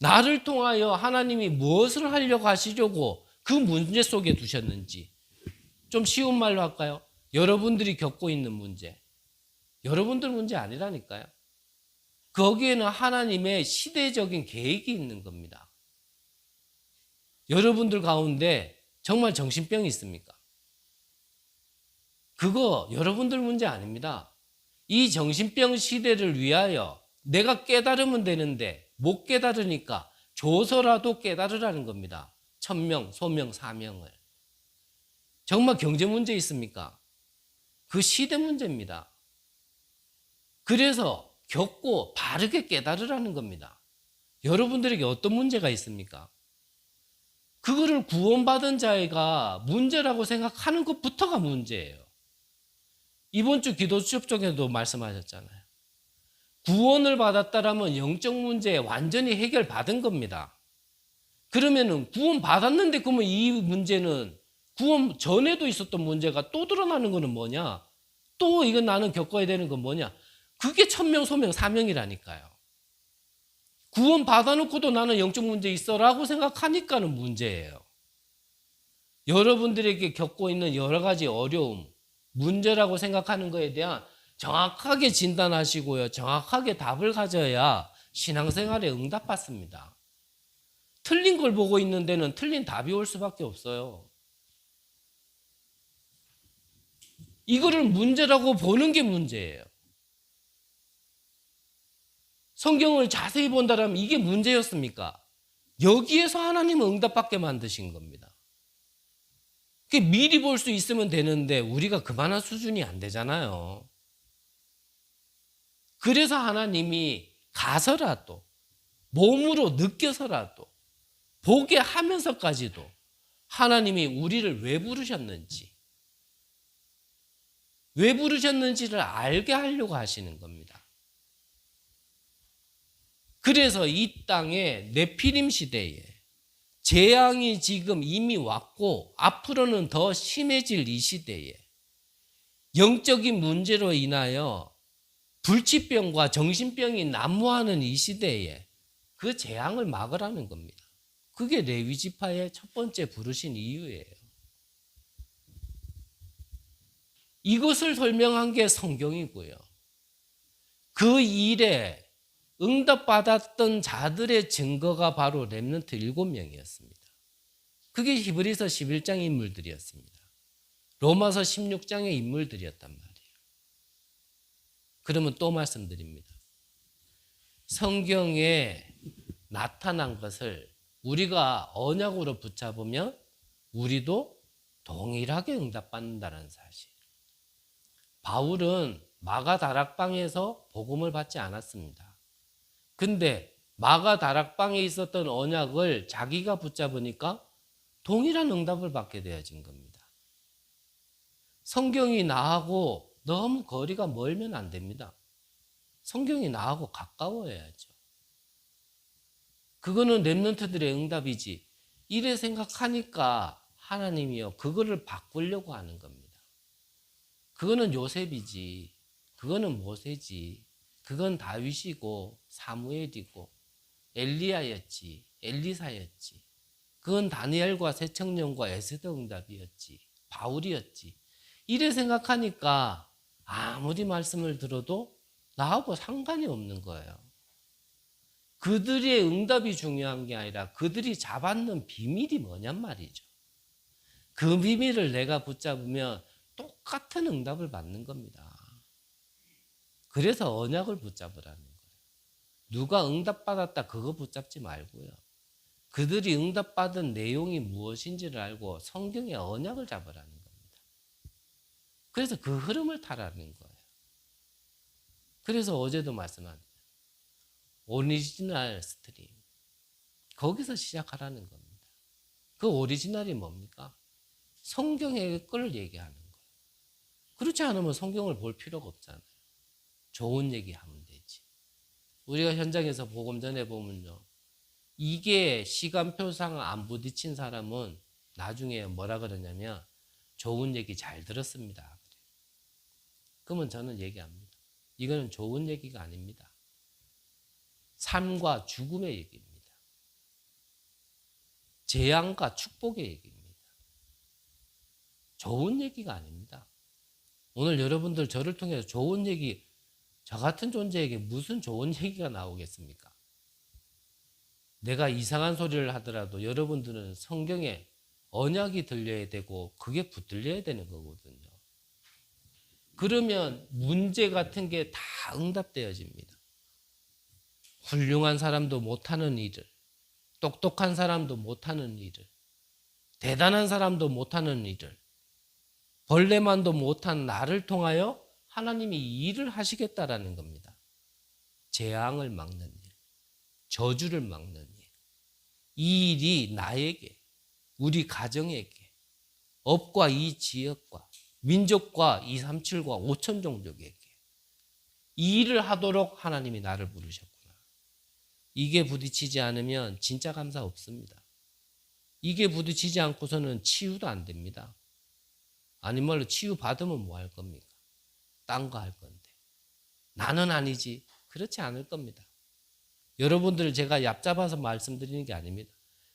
나를 통하여 하나님이 무엇을 하려고 하시려고 그 문제 속에 두셨는지. 좀 쉬운 말로 할까요? 여러분들이 겪고 있는 문제. 여러분들 문제 아니라니까요. 거기에는 하나님의 시대적인 계획이 있는 겁니다. 여러분들 가운데 정말 정신병이 있습니까? 그거 여러분들 문제 아닙니다. 이 정신병 시대를 위하여 내가 깨달으면 되는데 못 깨달으니까 줘서라도 깨달으라는 겁니다. 천명, 소명, 사명을. 정말 경제 문제 있습니까? 그 시대 문제입니다. 그래서 겪고 바르게 깨달으라는 겁니다. 여러분들에게 어떤 문제가 있습니까? 그거를 구원받은 자가 문제라고 생각하는 것부터가 문제예요. 이번 주 기도 수업중에도 말씀하셨잖아요. 구원을 받았다라면 영적 문제 완전히 해결받은 겁니다. 그러면은 구원 받았는데 그러면 이 문제는 구원 전에도 있었던 문제가 또 드러나는 거는 뭐냐? 또 이건 나는 겪어야 되는 건 뭐냐? 그게 천명, 소명, 사명이라니까요. 구원 받아놓고도 나는 영적 문제 있어라고 생각하니까는 문제예요. 여러분들에게 겪고 있는 여러 가지 어려움, 문제라고 생각하는 것에 대한 정확하게 진단하시고요. 정확하게 답을 가져야 신앙생활에 응답받습니다. 틀린 걸 보고 있는 데는 틀린 답이 올 수밖에 없어요. 이거를 문제라고 보는 게 문제예요. 성경을 자세히 본다면 이게 문제였습니까? 여기에서 하나님은 응답받게 만드신 겁니다. 미리 볼 수 있으면 되는데 우리가 그만한 수준이 안 되잖아요. 그래서 하나님이 가서라도 몸으로 느껴서라도 보게 하면서까지도 하나님이 우리를 왜 부르셨는지 왜 부르셨는지를 알게 하려고 하시는 겁니다. 그래서 이 땅에 네피림 시대에 재앙이 지금 이미 왔고 앞으로는 더 심해질 이 시대에 영적인 문제로 인하여 불치병과 정신병이 난무하는 이 시대에 그 재앙을 막으라는 겁니다. 그게 레위 지파의 첫 번째 부르신 이유예요. 이것을 설명한 게 성경이고요. 그 일에 응답받았던 자들의 증거가 바로 렘넌트 7명이었습니다. 그게 히브리서 11장 인물들이었습니다. 로마서 16장의 인물들이었단 말이에요. 그러면 또 말씀드립니다. 성경에 나타난 것을 우리가 언약으로 붙잡으면 우리도 동일하게 응답받는다는 사실. 바울은 마가 다락방에서 복음을 받지 않았습니다. 근데 마가 다락방에 있었던 언약을 자기가 붙잡으니까 동일한 응답을 받게 되어진 겁니다. 성경이 나하고 너무 거리가 멀면 안 됩니다. 성경이 나하고 가까워야죠. 그거는 렘넌트들의 응답이지. 이래 생각하니까 하나님이요 그거를 바꾸려고 하는 겁니다. 그거는 요셉이지. 그거는 모세지. 그건 다윗이고 사무엘이고 엘리야였지. 엘리사였지. 그건 다니엘과 새청년과 에스더 응답이었지. 바울이었지. 이래 생각하니까 아무리 말씀을 들어도 나하고 상관이 없는 거예요. 그들의 응답이 중요한 게 아니라 그들이 잡았는 비밀이 뭐냔 말이죠. 그 비밀을 내가 붙잡으면 똑같은 응답을 받는 겁니다. 그래서 언약을 붙잡으라는 거예요. 누가 응답받았다 그거 붙잡지 말고요. 그들이 응답받은 내용이 무엇인지를 알고 성경의 언약을 잡으라는 겁니다. 그래서 그 흐름을 타라는 거예요. 그래서 어제도 말씀한 오리지널 스트림. 거기서 시작하라는 겁니다. 그 오리지널이 뭡니까? 성경의 걸 얘기하는 거예요. 그렇지 않으면 성경을 볼 필요가 없잖아요. 좋은 얘기하면 되지. 우리가 현장에서 복음 전해보면요. 이게 시간표상 안 부딪힌 사람은 나중에 뭐라 그러냐면 좋은 얘기 잘 들었습니다. 그러면 저는 얘기합니다. 이거는 좋은 얘기가 아닙니다. 삶과 죽음의 얘기입니다. 재앙과 축복의 얘기입니다. 좋은 얘기가 아닙니다. 오늘 여러분들 저를 통해서 좋은 얘기 저 같은 존재에게 무슨 좋은 얘기가 나오겠습니까? 내가 이상한 소리를 하더라도 여러분들은 성경에 언약이 들려야 되고 그게 붙들려야 되는 거거든요. 그러면 문제 같은 게 다 응답되어집니다. 훌륭한 사람도 못하는 일을, 똑똑한 사람도 못하는 일을, 대단한 사람도 못하는 일을, 벌레만도 못한 나를 통하여 하나님이 이 일을 하시겠다라는 겁니다. 재앙을 막는 일, 저주를 막는 일. 이 일이 나에게, 우리 가정에게, 업과 이 지역과 민족과 237과 5천 종족에게 이 일을 하도록 하나님이 나를 부르셨구나. 이게 부딪히지 않으면 진짜 감사 없습니다. 이게 부딪히지 않고서는 치유도 안 됩니다. 아니 말로 치유 받으면 뭐 할 겁니까? 딴 거 할 건데. 나는 아니지. 그렇지 않을 겁니다. 여러분들을 제가 얕잡아서 말씀드리는 게 아닙니다.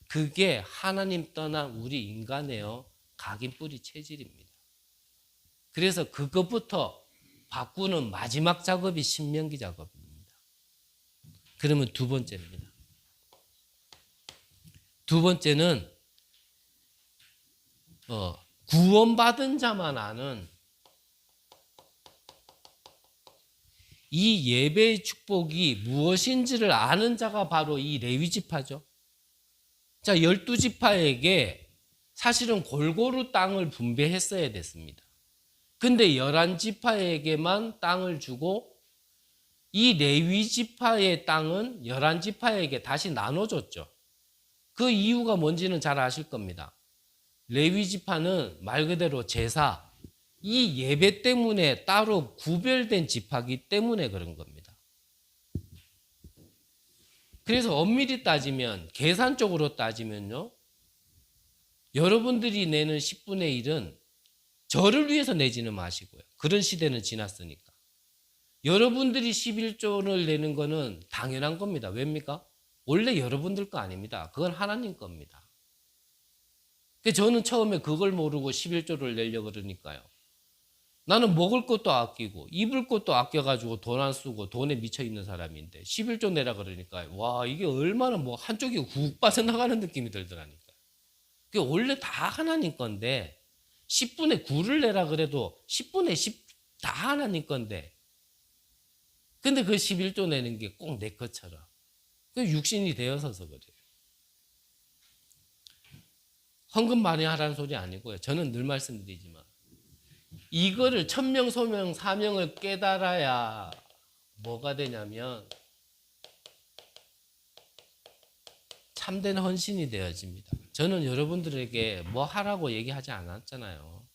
그게 하나님 떠난 우리 인간의 각인 뿌리 체질입니다. 그래서 그것부터 바꾸는 마지막 작업이 신명기 작업입니다. 그러면 두 번째입니다. 두 번째는 구원받은 자만 아는 이 예배의 축복이 무엇인지를 아는 자가 바로 이 레위 지파죠. 자, 12지파에게 사실은 골고루 땅을 분배했어야 됐습니다. 근데 11지파에게만 땅을 주고 이 레위 지파의 땅은 11지파에게 다시 나눠줬죠. 그 이유가 뭔지는 잘 아실 겁니다. 레위 지파는 말 그대로 제사, 이 예배 때문에 따로 구별된 지파이기 때문에 그런 겁니다. 그래서 엄밀히 따지면, 계산적으로 따지면요, 여러분들이 내는 10분의 1은 저를 위해서 내지는 마시고요. 그런 시대는 지났으니까. 여러분들이 11조를 내는 거는 당연한 겁니다. 왜입니까? 원래 여러분들 거 아닙니다. 그건 하나님 겁니다. 저는 처음에 그걸 모르고 11조를 내려고 그러니까요. 나는 먹을 것도 아끼고 입을 것도 아껴가지고 돈 안 쓰고 돈에 미쳐있는 사람인데 11조 내라 그러니까 와, 이게 얼마나 뭐 한쪽이 훅 빠져나가는 느낌이 들더라니까요. 그게 원래 다 하나님 건데 10분의 9를 내라 그래도 10분의 10 다 하나님 건데, 근데 그 11조 내는 게 꼭 내 것처럼 그 육신이 되어서서 그래요. 헌금 많이 하라는 소리 아니고요. 저는 늘 말씀드리지만 이거를 천명, 소명, 사명을 깨달아야 뭐가 되냐면 참된 헌신이 되어집니다. 저는 여러분들에게 뭐 하라고 얘기하지 않았잖아요.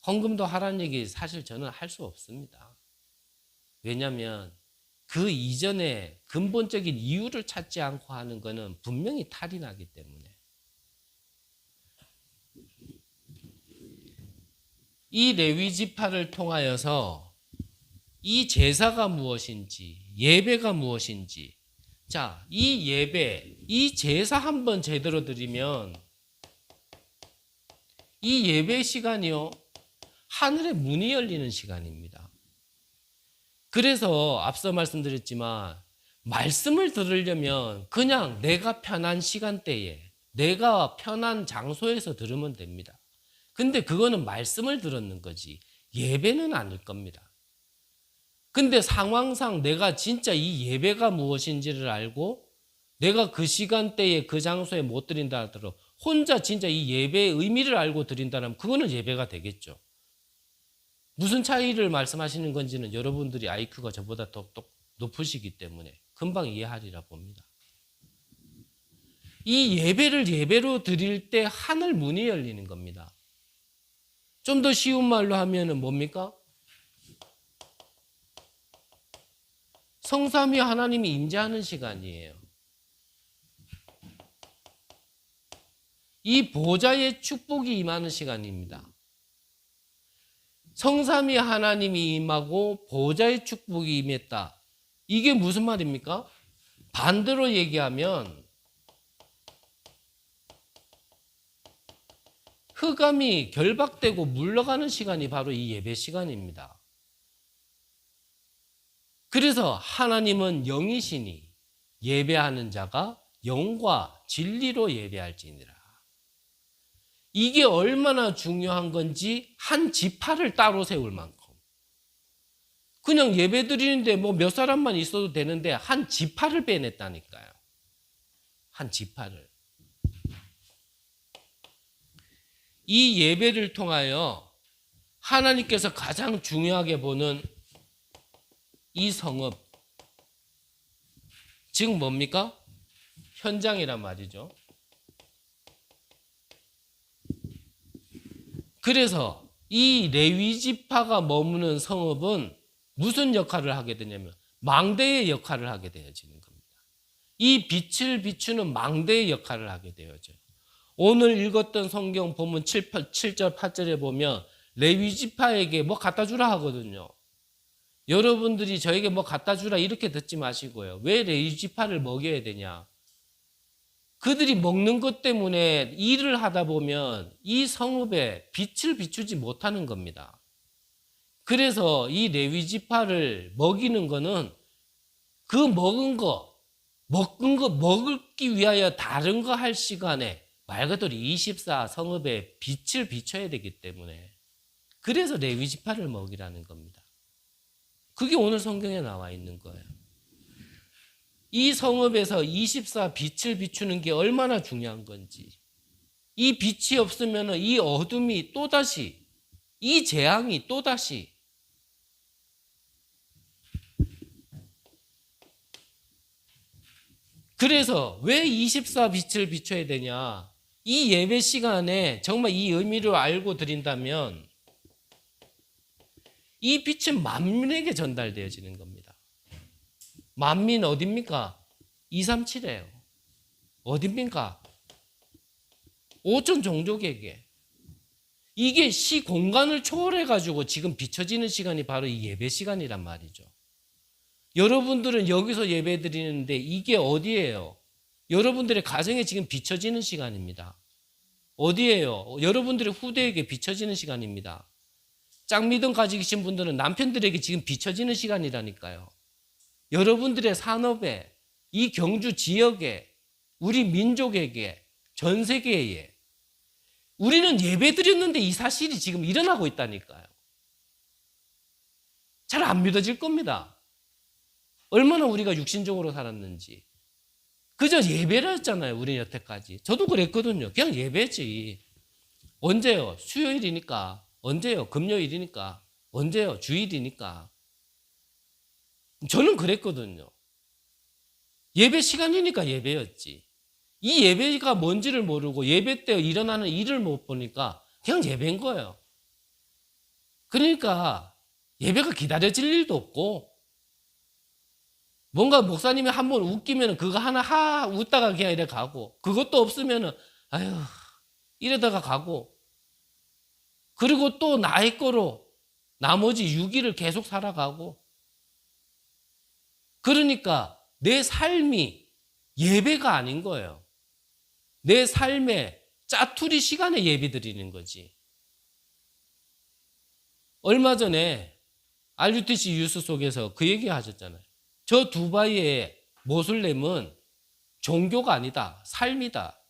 헌금도 하라는 얘기 사실 저는 할 수 없습니다. 왜냐하면 그 이전에 근본적인 이유를 찾지 않고 하는 것은 분명히 탈이 나기 때문에. 이 레위 지파를 통하여서 이 제사가 무엇인지, 예배가 무엇인지, 자, 이 예배, 이 제사 한번 제대로 드리면 이 예배 시간이요, 하늘의 문이 열리는 시간입니다. 그래서 앞서 말씀드렸지만 말씀을 들으려면 그냥 내가 편한 시간대에, 내가 편한 장소에서 들으면 됩니다. 근데 그거는 말씀을 들었는 거지 예배는 아닐 겁니다. 근데 상황상 내가 진짜 이 예배가 무엇인지를 알고 내가 그 시간대에 그 장소에 못 드린다 하더라도 혼자 진짜 이 예배의 의미를 알고 드린다면 그거는 예배가 되겠죠. 무슨 차이를 말씀하시는 건지는 여러분들이 IQ가 저보다 더 높으시기 때문에 금방 이해하리라 봅니다. 이 예배를 예배로 드릴 때 하늘 문이 열리는 겁니다. 좀 더 쉬운 말로 하면은 뭡니까? 성삼위 하나님이 임재하는 시간이에요. 이 보좌의 축복이 임하는 시간입니다. 성삼위 하나님이 임하고 보좌의 축복이 임했다. 이게 무슨 말입니까? 반대로 얘기하면 흑암이 결박되고 물러가는 시간이 바로 이 예배 시간입니다. 그래서 하나님은 영이시니 예배하는 자가 영과 진리로 예배할지니라. 이게 얼마나 중요한 건지 한 지파를 따로 세울 만큼. 그냥 예배 드리는데 뭐 몇 사람만 있어도 되는데 한 지파를 빼냈다니까요. 한 지파를. 이 예배를 통하여 하나님께서 가장 중요하게 보는 이 성읍, 즉 뭡니까? 현장이란 말이죠. 그래서 이 레위 지파가 머무는 성읍은 무슨 역할을 하게 되냐면 망대의 역할을 하게 되어지는 겁니다. 이 빛을 비추는 망대의 역할을 하게 되어져요. 오늘 읽었던 성경 보면 7절 8절에 보면 레위 지파에게 뭐 갖다 주라 하거든요. 여러분들이 저에게 뭐 갖다 주라 이렇게 듣지 마시고요. 왜 레위 지파를 먹여야 되냐? 그들이 먹는 것 때문에 일을 하다 보면 이 성읍에 빛을 비추지 못하는 겁니다. 그래서 이 레위 지파를 먹이는 거는 그 먹은 거 먹기 위하여 다른 거 할 시간에 말 그대로 24 성읍에 빛을 비춰야 되기 때문에 그래서 레위 지파를 먹이라는 겁니다. 그게 오늘 성경에 나와 있는 거예요. 이 성읍에서 24 빛을 비추는 게 얼마나 중요한 건지, 이 빛이 없으면 이 어둠이 또다시, 이 재앙이 또다시 그래서 왜 24 빛을 비춰야 되냐? 이 예배 시간에 정말 이 의미를 알고 드린다면 이 빛은 만민에게 전달되어지는 겁니다. 만민 어딥니까? 237이에요. 어딥니까? 5천 종족에게. 이게 시 공간을 초월해가지고 지금 비춰지는 시간이 바로 이 예배 시간이란 말이죠. 여러분들은 여기서 예배 드리는데 이게 어디예요? 여러분들의 가정에 지금 비춰지는 시간입니다. 어디예요? 여러분들의 후대에게 비춰지는 시간입니다. 짝믿음 가지신 분들은 남편들에게 지금 비춰지는 시간이라니까요. 여러분들의 산업에, 이 경주 지역에, 우리 민족에게, 전 세계에 우리는 예배 드렸는데 이 사실이 지금 일어나고 있다니까요. 잘 안 믿어질 겁니다. 얼마나 우리가 육신적으로 살았는지. 그저 예배를 했잖아요, 우리 여태까지. 저도 그랬거든요. 그냥 예배지. 언제요? 수요일이니까. 언제요? 금요일이니까. 언제요? 주일이니까. 저는 그랬거든요. 예배 시간이니까 예배였지. 이 예배가 뭔지를 모르고 예배 때 일어나는 일을 못 보니까 그냥 예배인 거예요. 그러니까 예배가 기다려질 일도 없고 뭔가 목사님이 한번 웃기면 그거 하나 웃다가 그냥 이래 가고 그것도 없으면 아유 이러다가 가고 그리고 또 나의 거로 나머지 6일을 계속 살아가고 그러니까 내 삶이 예배가 아닌 거예요. 내 삶의 짜투리 시간에 예배 드리는 거지. 얼마 전에 RUTC 뉴스 속에서 그 얘기 하셨잖아요. 저 두바이의 모슬렘은 종교가 아니다. 삶이다.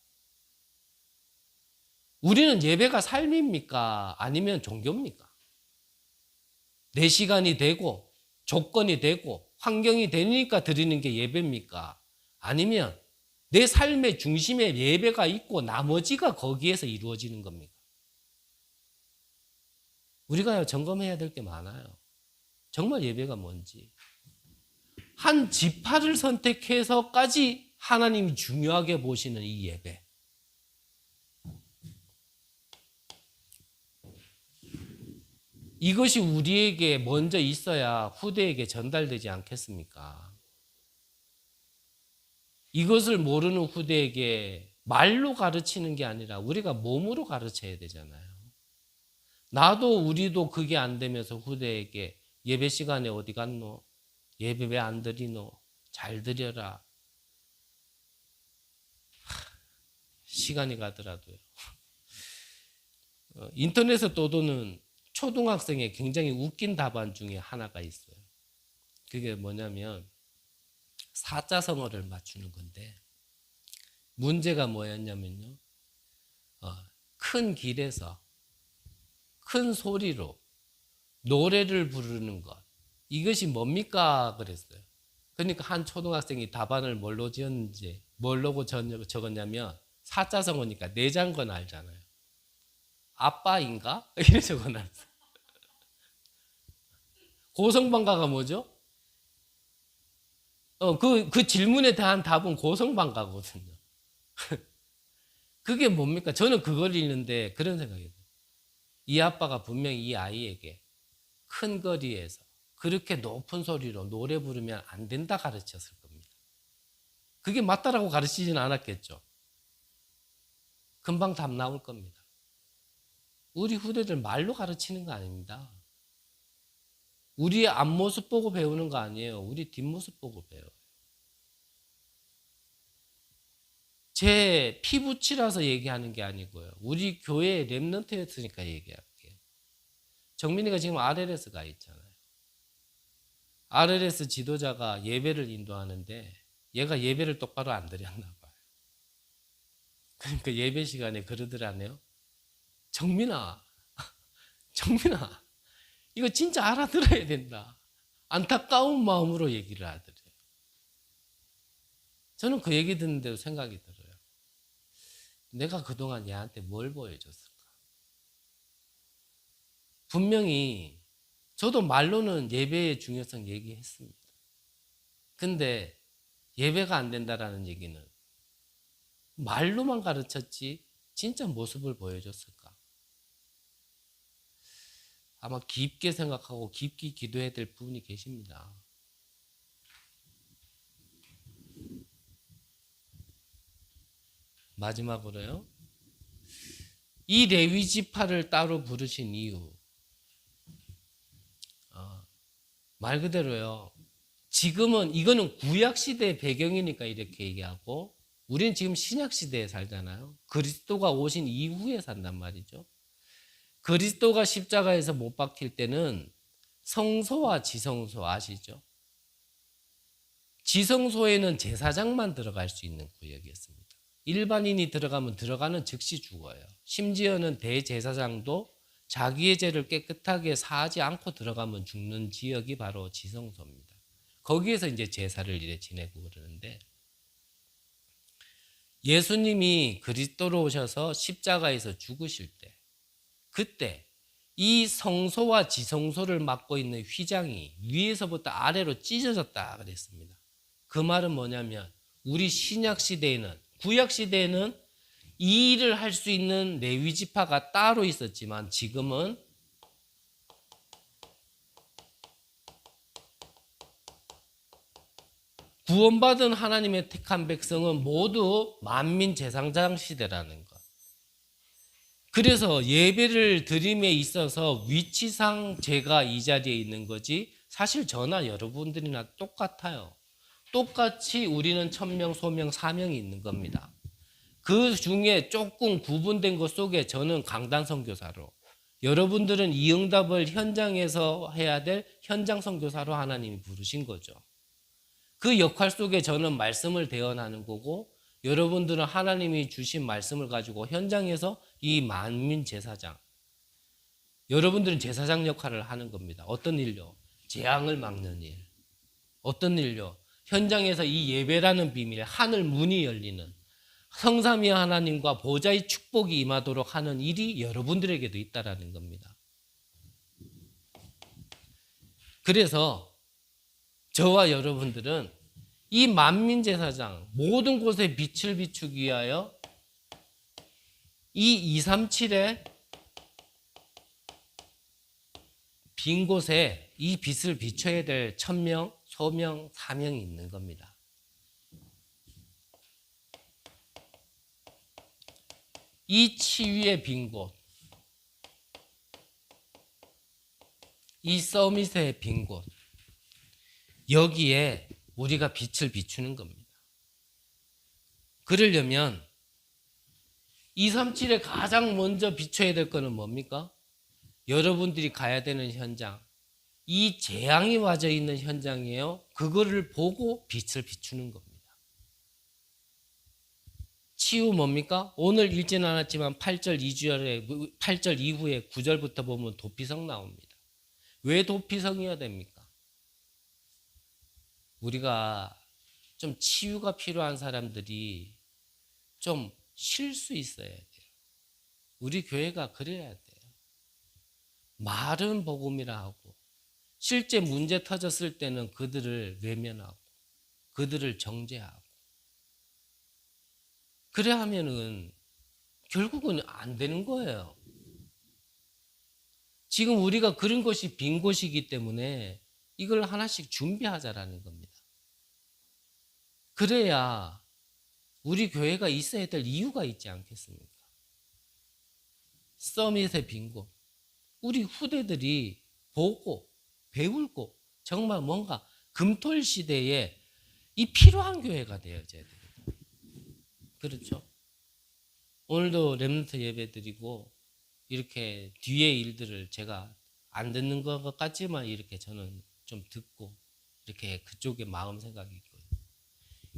우리는 예배가 삶입니까? 아니면 종교입니까? 내 시간이 되고 조건이 되고 환경이 되니까 드리는 게 예배입니까? 아니면 내 삶의 중심에 예배가 있고 나머지가 거기에서 이루어지는 겁니까? 우리가 점검해야 될 게 많아요. 정말 예배가 뭔지. 한 지파를 선택해서까지 하나님이 중요하게 보시는 이 예배. 이것이 우리에게 먼저 있어야 후대에게 전달되지 않겠습니까? 이것을 모르는 후대에게 말로 가르치는 게 아니라 우리가 몸으로 가르쳐야 되잖아요. 나도 우리도 그게 안 되면서 후대에게 예배 시간에 어디 갔노? 예배 왜 안 드리노? 잘 드려라. 시간이 가더라도요. 인터넷에 떠도는 초등학생의 굉장히 웃긴 답안 중에 하나가 있어요. 그게 뭐냐면 사자성어를 맞추는 건데 문제가 뭐였냐면요. 큰 길에서 큰 소리로 노래를 부르는 것. 이것이 뭡니까? 그랬어요. 그러니까 한 초등학생이 답안을 뭘로 지었는지, 뭘로 적었냐면, 사자성어니까 내장건 알잖아요. 아빠인가? 이렇게 적어놨어요. 고성방가가 뭐죠? 그 질문에 대한 답은 고성방가거든요. 그게 뭡니까? 저는 그걸 읽는데 그런 생각이 들어요. 이 아빠가 분명히 이 아이에게 큰 거리에서 그렇게 높은 소리로 노래 부르면 안 된다 가르쳤을 겁니다. 그게 맞다라고 가르치지는 않았겠죠. 금방 답 나올 겁니다. 우리 후대들 말로 가르치는 거 아닙니다. 우리의 앞모습 보고 배우는 거 아니에요. 우리 뒷모습 보고 배워요. 제 피부치라서 얘기하는 게 아니고요. 우리 교회 랩런트였으니까 얘기할게요. 정민이가 지금 RLS가 있잖아요. RLS 지도자가 예배를 인도하는데 얘가 예배를 똑바로 안 드렸나 봐요. 그러니까 예배 시간에 그러더라네요. 정민아, 정민아, 이거 진짜 알아들어야 된다. 안타까운 마음으로 얘기를 하더래요. 저는 그 얘기 듣는데도 생각이 들어요. 내가 그동안 얘한테 뭘 보여줬을까? 분명히 저도 말로는 예배의 중요성 얘기했습니다. 근데 예배가 안 된다라는 얘기는 말로만 가르쳤지 진짜 모습을 보여줬을까? 아마 깊게 생각하고 깊게 기도해야 될 부분이 계십니다. 마지막으로요. 이 레위 지파를 따로 부르신 이유. 말 그대로요. 지금은 이거는 구약 시대의 배경이니까 이렇게 얘기하고 우리는 지금 신약 시대에 살잖아요. 그리스도가 오신 이후에 산단 말이죠. 그리스도가 십자가에서 못 박힐 때는 성소와 지성소 아시죠? 지성소에는 제사장만 들어갈 수 있는 구역이었습니다. 일반인이 들어가면 들어가는 즉시 죽어요. 심지어는 대제사장도 자기의 죄를 깨끗하게 사하지 않고 들어가면 죽는 지역이 바로 지성소입니다. 거기에서 이제 제사를 이래 지내고 그러는데 예수님이 그리스도로 오셔서 십자가에서 죽으실 때 그때 이 성소와 지성소를 맡고 있는 휘장이 위에서부터 아래로 찢어졌다 그랬습니다. 그 말은 뭐냐면 우리 신약 시대에는 구약 시대에는 이 일을 할 수 있는 레위 지파가 따로 있었지만 지금은 구원받은 하나님의 택한 백성은 모두 만민 제사장 시대라는 것. 그래서 예배를 드림에 있어서 위치상 제가 이 자리에 있는 거지 사실 저나 여러분들이나 똑같아요. 똑같이 우리는 천명, 소명, 사명이 있는 겁니다. 그 중에 조금 구분된 것 속에 저는 강단 선교사로 여러분들은 이 응답을 현장에서 해야 될 현장 선교사로 하나님이 부르신 거죠. 그 역할 속에 저는 말씀을 대언하는 거고 여러분들은 하나님이 주신 말씀을 가지고 현장에서 이 만민 제사장 여러분들은 제사장 역할을 하는 겁니다. 어떤 일요? 재앙을 막는 일. 어떤 일요? 현장에서 이 예배라는 비밀, 하늘 문이 열리는 성삼위 하나님과 보좌의 축복이 임하도록 하는 일이 여러분들에게도 있다라는 겁니다. 그래서 저와 여러분들은 이 만민제사장 모든 곳에 빛을 비추기 위하여 이 237의 빈 곳에 이 빛을 비춰야 될 천명, 소명, 사명이 있는 겁니다. 이 치유의 빈 곳, 이 서밋의 빈 곳, 여기에 우리가 빛을 비추는 겁니다. 그러려면 237에 가장 먼저 비춰야 될 거는 뭡니까? 여러분들이 가야 되는 현장, 이 재앙이 와져 있는 현장이에요. 그거를 보고 빛을 비추는 겁니다. 치유 뭡니까? 오늘 읽지는 않았지만 8절 2절에 8절 이후에 9절부터 보면 도피성 나옵니다. 왜 도피성이어야 됩니까? 우리가 좀 치유가 필요한 사람들이 좀 쉴 수 있어야 돼요. 우리 교회가 그래야 돼요. 말은 복음이라 하고 실제 문제 터졌을 때는 그들을 외면하고 그들을 정죄하고 그래 하면은 결국은 안 되는 거예요. 지금 우리가 그런 것이 빈 곳이기 때문에 이걸 하나씩 준비하자라는 겁니다. 그래야 우리 교회가 있어야 될 이유가 있지 않겠습니까? 서밋의 빈 곳. 우리 후대들이 보고 배울고 정말 뭔가 금토일 시대에 이 필요한 교회가 되어져야 됩니다. 그렇죠? 오늘도 렘넌트 예배 드리고 이렇게 뒤에 일들을 제가 안 듣는 것 같지만 이렇게 저는 좀 듣고 이렇게 그쪽에 마음 생각이 있거든요.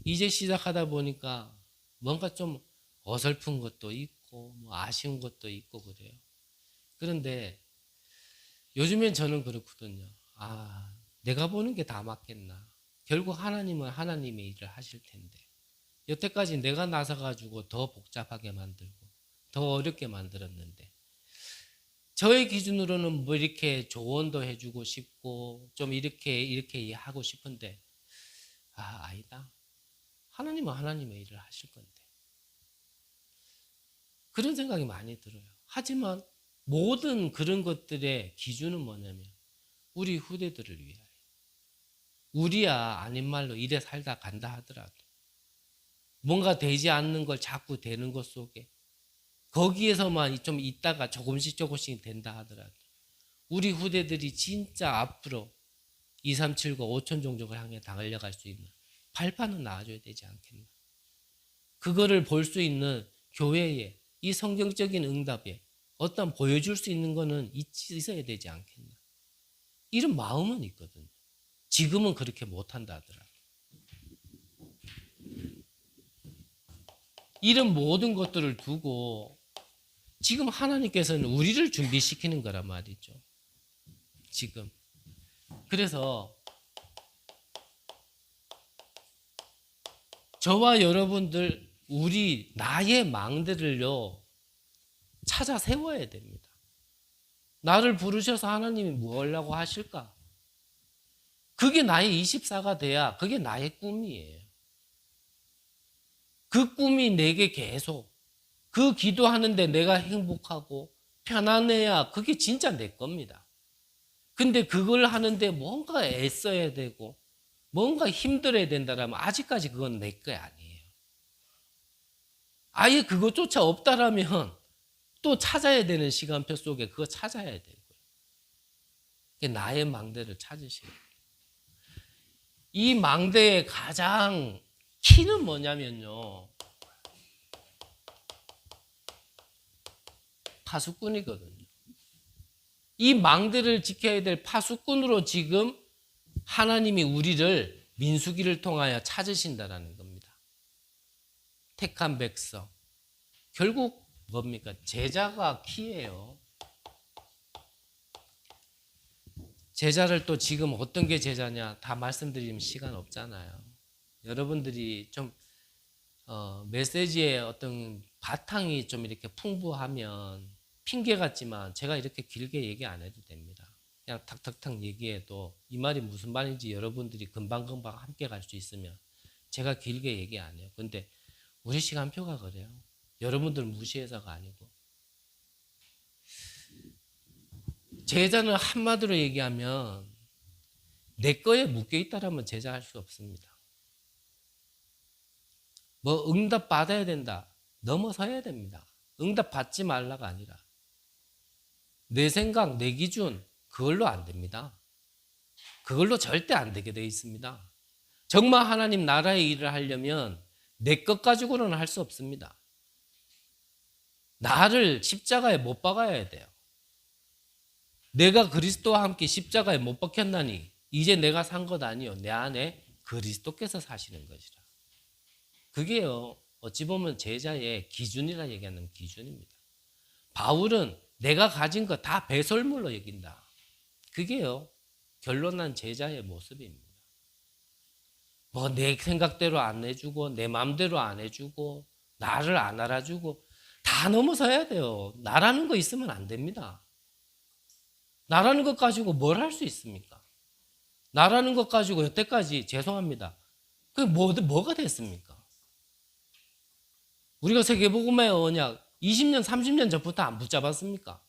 이제 시작하다 보니까 뭔가 좀 어설픈 것도 있고 뭐 아쉬운 것도 있고 그래요. 그런데 요즘엔 저는 그렇거든요. 아, 내가 보는 게 다 맞겠나. 결국 하나님은 하나님의 일을 하실 텐데 여태까지 내가 나서가지고 더 복잡하게 만들고 더 어렵게 만들었는데 저의 기준으로는 뭐 이렇게 조언도 해주고 싶고 좀 이렇게 하고 싶은데 아니다. 하나님은 하나님의 일을 하실 건데 그런 생각이 많이 들어요. 하지만 모든 그런 것들의 기준은 뭐냐면 우리 후대들을 위하여 우리야 아닌 말로 이래 살다 간다 하더라도 뭔가 되지 않는 걸 자꾸 되는 것 속에 거기에서만 좀 있다가 조금씩 된다 하더라도 우리 후대들이 진짜 앞으로 2379, 5천 종족을 향해 달려갈 수 있는 발판은 나와줘야 되지 않겠나. 그거를 볼 수 있는 교회에 이 성경적인 응답에 어떤 보여줄 수 있는 거는 있어야 되지 않겠나. 이런 마음은 있거든요. 지금은 그렇게 못한다 하더라고요. 이런 모든 것들을 두고 지금 하나님께서는 우리를 준비시키는 거란 말이죠. 지금. 그래서 저와 여러분들 우리 나의 망대를요 찾아 세워야 됩니다. 나를 부르셔서 하나님이 무엇이라고 하실까? 그게 나의 24가 돼야 그게 나의 꿈이에요. 그 꿈이 내게 계속 그 기도하는데 내가 행복하고 편안해야 그게 진짜 내 겁니다. 근데 그걸 하는데 뭔가 애써야 되고 뭔가 힘들어야 된다라면 아직까지 그건 내 거 아니에요. 아예 그것조차 없다라면 또 찾아야 되는 시간표 속에 그거 찾아야 되고요. 나의 망대를 찾으셔야 돼요. 이 망대의 가장 키는 뭐냐면요. 파수꾼이거든요. 이 망대를 지켜야 될 파수꾼으로 지금 하나님이 우리를 민수기를 통하여 찾으신다라는 겁니다. 택한 백성. 결국 뭡니까? 제자가 키예요. 제자를 또 지금 어떤 게 제자냐 다 말씀드리면 시간 없잖아요. 여러분들이 좀 메시지의 어떤 바탕이 좀 이렇게 풍부하면 핑계 같지만 제가 이렇게 길게 얘기 안 해도 됩니다. 그냥 탁탁탁 얘기해도 이 말이 무슨 말인지 여러분들이 금방금방 함께 갈 수 있으면 제가 길게 얘기 안 해요. 근데 우리 시간표가 그래요. 여러분들 무시해서가 아니고. 제자는 한마디로 얘기하면 내 거에 묶여있다라면 제자할 수 없습니다. 뭐 응답 받아야 된다. 넘어서야 됩니다. 응답 받지 말라가 아니라 내 생각, 내 기준 그걸로 안 됩니다. 그걸로 절대 안 되게 되어 있습니다. 정말 하나님 나라의 일을 하려면 내 것 가지고는 할 수 없습니다. 나를 십자가에 못 박아야 돼요. 내가 그리스도와 함께 십자가에 못 박혔나니 이제 내가 산 것 아니요 내 안에 그리스도께서 사시는 것이라. 그게요 어찌 보면 제자의 기준이라 얘기하는 기준입니다. 바울은 내가 가진 거 다 배설물로 여긴다. 그게요 결론난 제자의 모습입니다. 뭐 내 생각대로 안 해주고 내 마음대로 안 해주고 나를 안 알아주고 다 넘어서야 돼요. 나라는 거 있으면 안 됩니다. 나라는 것 가지고 뭘 할 수 있습니까? 나라는 것 가지고 여태까지 죄송합니다. 그게 뭐가 됐습니까? 우리가 세계복음의 언약 20년, 30년 전부터 안 붙잡았습니까?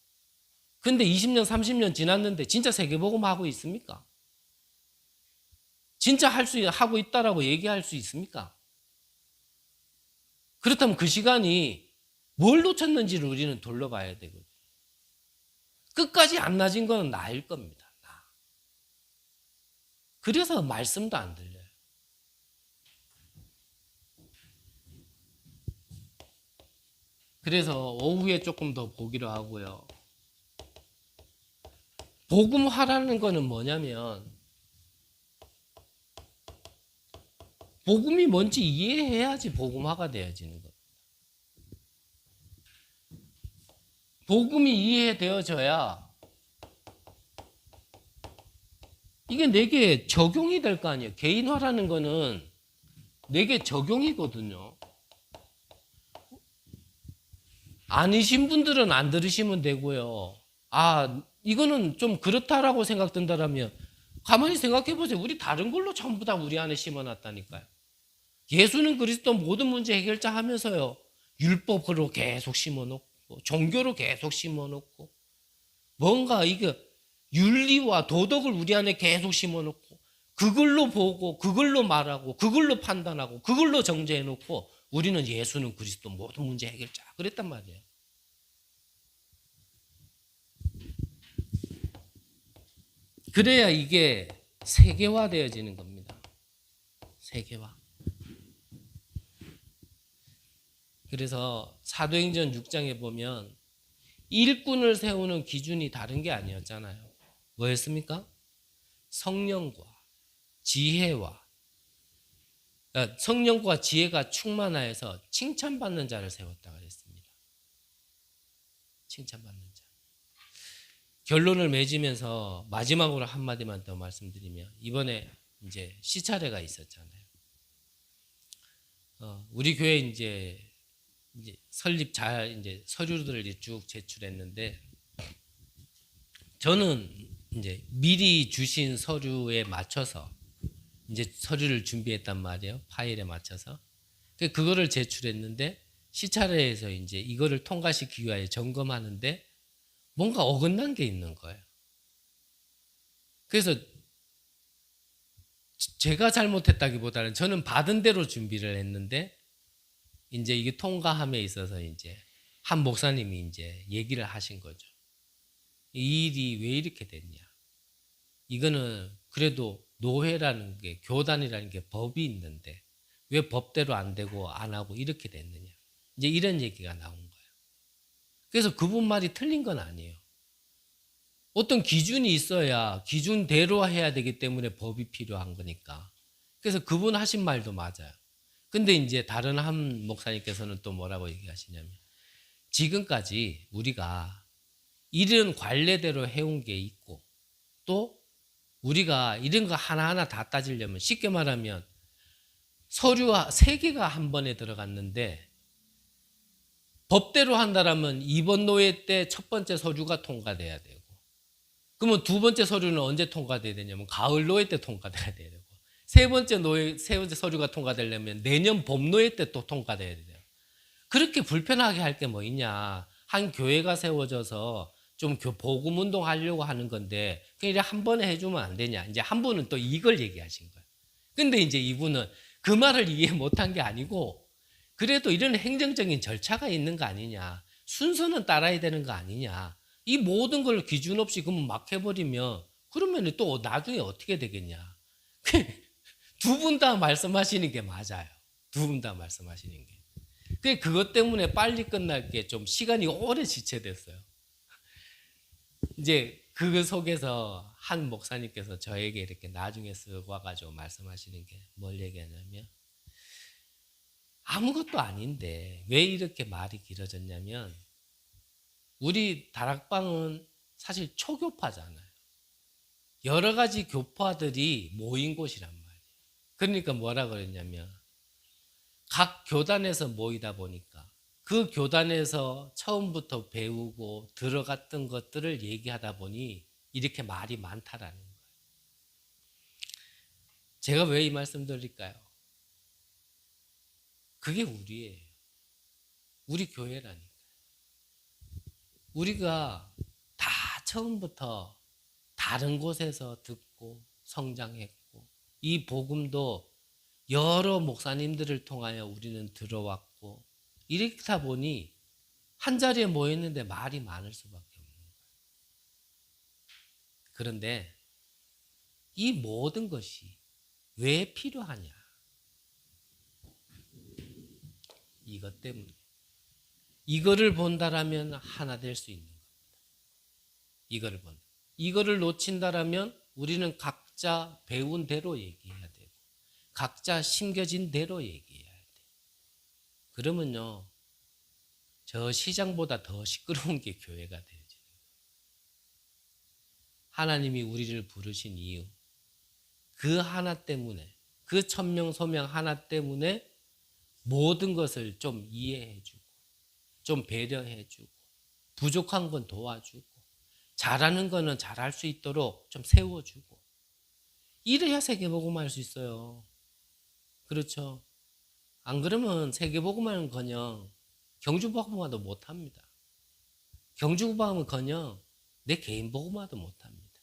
근데 20년, 30년 지났는데 진짜 세계복음 하고 있습니까? 진짜 하고 있다라고 얘기할 수 있습니까? 그렇다면 그 시간이 뭘 놓쳤는지를 우리는 돌려봐야 되거든요. 끝까지 안 나진 건 나일 겁니다. 나. 그래서 말씀도 안 들려요. 그래서 오후에 조금 더 보기로 하고요. 복음화라는 거는 뭐냐면 복음이 뭔지 이해해야지 복음화가 되어지는 거예요. 복음이 이해되어져야 이게 내게 적용이 될 거 아니에요. 개인화라는 거는 내게 적용이거든요. 아니신 분들은 안 들으시면 되고요. 아, 이거는 좀 그렇다라고 생각된다라면 가만히 생각해 보세요. 우리 다른 걸로 전부 다 우리 안에 심어놨다니까요. 예수는 그리스도 모든 문제 해결자 하면서요. 율법으로 계속 심어놓고 종교로 계속 심어놓고 뭔가 이게 윤리와 도덕을 우리 안에 계속 심어놓고 그걸로 보고 그걸로 말하고 그걸로 판단하고 그걸로 정죄해놓고 우리는 예수는 그리스도 모든 문제 해결자 그랬단 말이에요. 그래야 이게 세계화되어지는 겁니다. 세계화. 그래서 사도행전 6장에 보면 일꾼을 세우는 기준이 다른 게 아니었잖아요. 뭐였습니까? 성령과 지혜와 성령과 지혜가 충만하여서 칭찬받는 자를 세웠다 그랬습니다. 칭찬받는 자. 결론을 맺으면서 마지막으로 한마디만 더 말씀드리면 이번에 이제 시차례가 있었잖아요. 우리 교회 이제 설립 이제 서류들을 쭉 제출했는데 저는 이제 미리 주신 서류에 맞춰서 이제 서류를 준비했단 말이에요. 파일에 맞춰서. 그거를 제출했는데 시차례에서 이제 이거를 통과시키기 위하여 점검하는데 뭔가 어긋난 게 있는 거예요. 그래서 제가 잘못했다기보다는 저는 받은 대로 준비를 했는데 이제 이게 통과함에 있어서 이제 한 목사님이 이제 얘기를 하신 거죠. 이 일이 왜 이렇게 됐냐. 이거는 그래도 노회라는 게 교단이라는 게 법이 있는데 왜 법대로 안 되고 안 하고 이렇게 됐느냐. 이제 이런 얘기가 나온 거예요. 그래서 그분 말이 틀린 건 아니에요. 어떤 기준이 있어야 기준대로 해야 되기 때문에 법이 필요한 거니까. 그래서 그분 하신 말도 맞아요. 근데 이제 다른 한 목사님께서는 또 뭐라고 얘기하시냐면 지금까지 우리가 이런 관례대로 해온 게 있고 또 우리가 이런 거 하나하나 다 따지려면 쉽게 말하면 서류와 3개가 한 번에 들어갔는데 법대로 한다라면 이번 노예 때 첫 번째 서류가 통과돼야 되고 그러면 두 번째 서류는 언제 통과돼야 되냐면 가을 노예 때 통과돼야 되고 세 번째 서류가 통과되려면 내년 봄 노예 때 또 통과돼야 돼요. 그렇게 불편하게 할 게 뭐 있냐. 한 교회가 세워져서 좀 복음 운동 하려고 하는 건데 그냥 한 번에 해주면 안 되냐. 이제 한 분은 또 이걸 얘기하신 거예요. 근데 이제 이분은 그 말을 이해 못한 게 아니고 그래도 이런 행정적인 절차가 있는 거 아니냐. 순서는 따라야 되는 거 아니냐. 이 모든 걸 기준 없이 그러면 막 해버리면 그러면 또 나중에 어떻게 되겠냐. 두 분 다 말씀하시는 게 맞아요. 두 분 다 말씀하시는 게. 그것 때문에 빨리 끝날 게 좀 시간이 오래 지체됐어요. 이제 그 속에서 한 목사님께서 저에게 이렇게 나중에 쓱 와가지고 말씀하시는 게 뭘 얘기하냐면, 아무것도 아닌데 왜 이렇게 말이 길어졌냐면, 우리 다락방은 사실 초교파잖아요. 여러 가지 교파들이 모인 곳이란 말이에요. 그러니까 뭐라 그랬냐면, 각 교단에서 모이다 보니까 그 교단에서 처음부터 배우고 들어갔던 것들을 얘기하다 보니 이렇게 말이 많다라는 거예요. 제가 왜 이 말씀 드릴까요? 그게 우리예요. 우리 교회라니까. 우리가 다 처음부터 다른 곳에서 듣고 성장했고, 이 복음도 여러 목사님들을 통하여 우리는 들어왔고, 이렇다 보니 한 자리에 모였는데 말이 많을 수밖에 없는 거예요. 그런데 이 모든 것이 왜 필요하냐? 이것 때문에. 이거를 본다라면 하나 될 수 있는 겁니다. 이거를 본다. 이거를 놓친다라면 우리는 각자 배운 대로 얘기해야 되고, 각자 심겨진 대로 얘기해야 돼. 그러면요, 저 시장보다 더 시끄러운 게 교회가 되지. 하나님이 우리를 부르신 이유, 그 하나 때문에, 그 천명소명 하나 때문에 모든 것을 좀 이해해주고, 좀 배려해주고, 부족한 건 도와주고, 잘하는 거는 잘할 수 있도록 좀 세워주고, 이래야 세계복음할 수 있어요. 그렇죠? 안 그러면 세계복음화는커녕 경주복음화도 못합니다. 경주복음화는커녕 내 개인 복음화도 못합니다.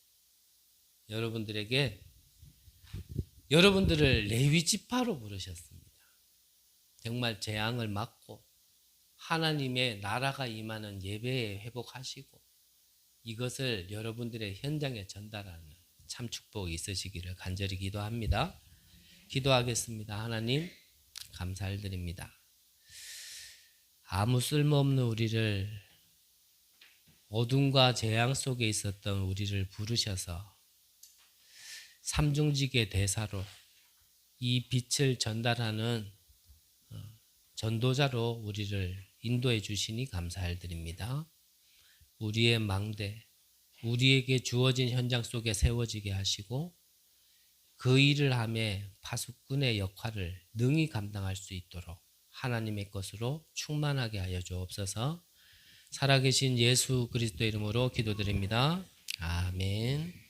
여러분들에게, 여러분들을 레위 지파로 부르셨습니다. 정말 재앙을 막고 하나님의 나라가 임하는 예배에 회복하시고, 이것을 여러분들의 현장에 전달하는 참 축복이 있으시기를 간절히 기도합니다. 기도하겠습니다. 하나님, 감사드립니다. 아무 쓸모없는 우리를, 어둠과 재앙 속에 있었던 우리를 부르셔서 삼중직의 대사로 이 빛을 전달하는 전도자로 우리를 인도해 주시니 감사드립니다. 우리의 망대, 우리에게 주어진 현장 속에 세워지게 하시고, 그 일을 하며 파수꾼의 역할을 능히 감당할 수 있도록 하나님의 것으로 충만하게 하여 주옵소서. 살아계신 예수 그리스도 이름으로 기도드립니다. 아멘.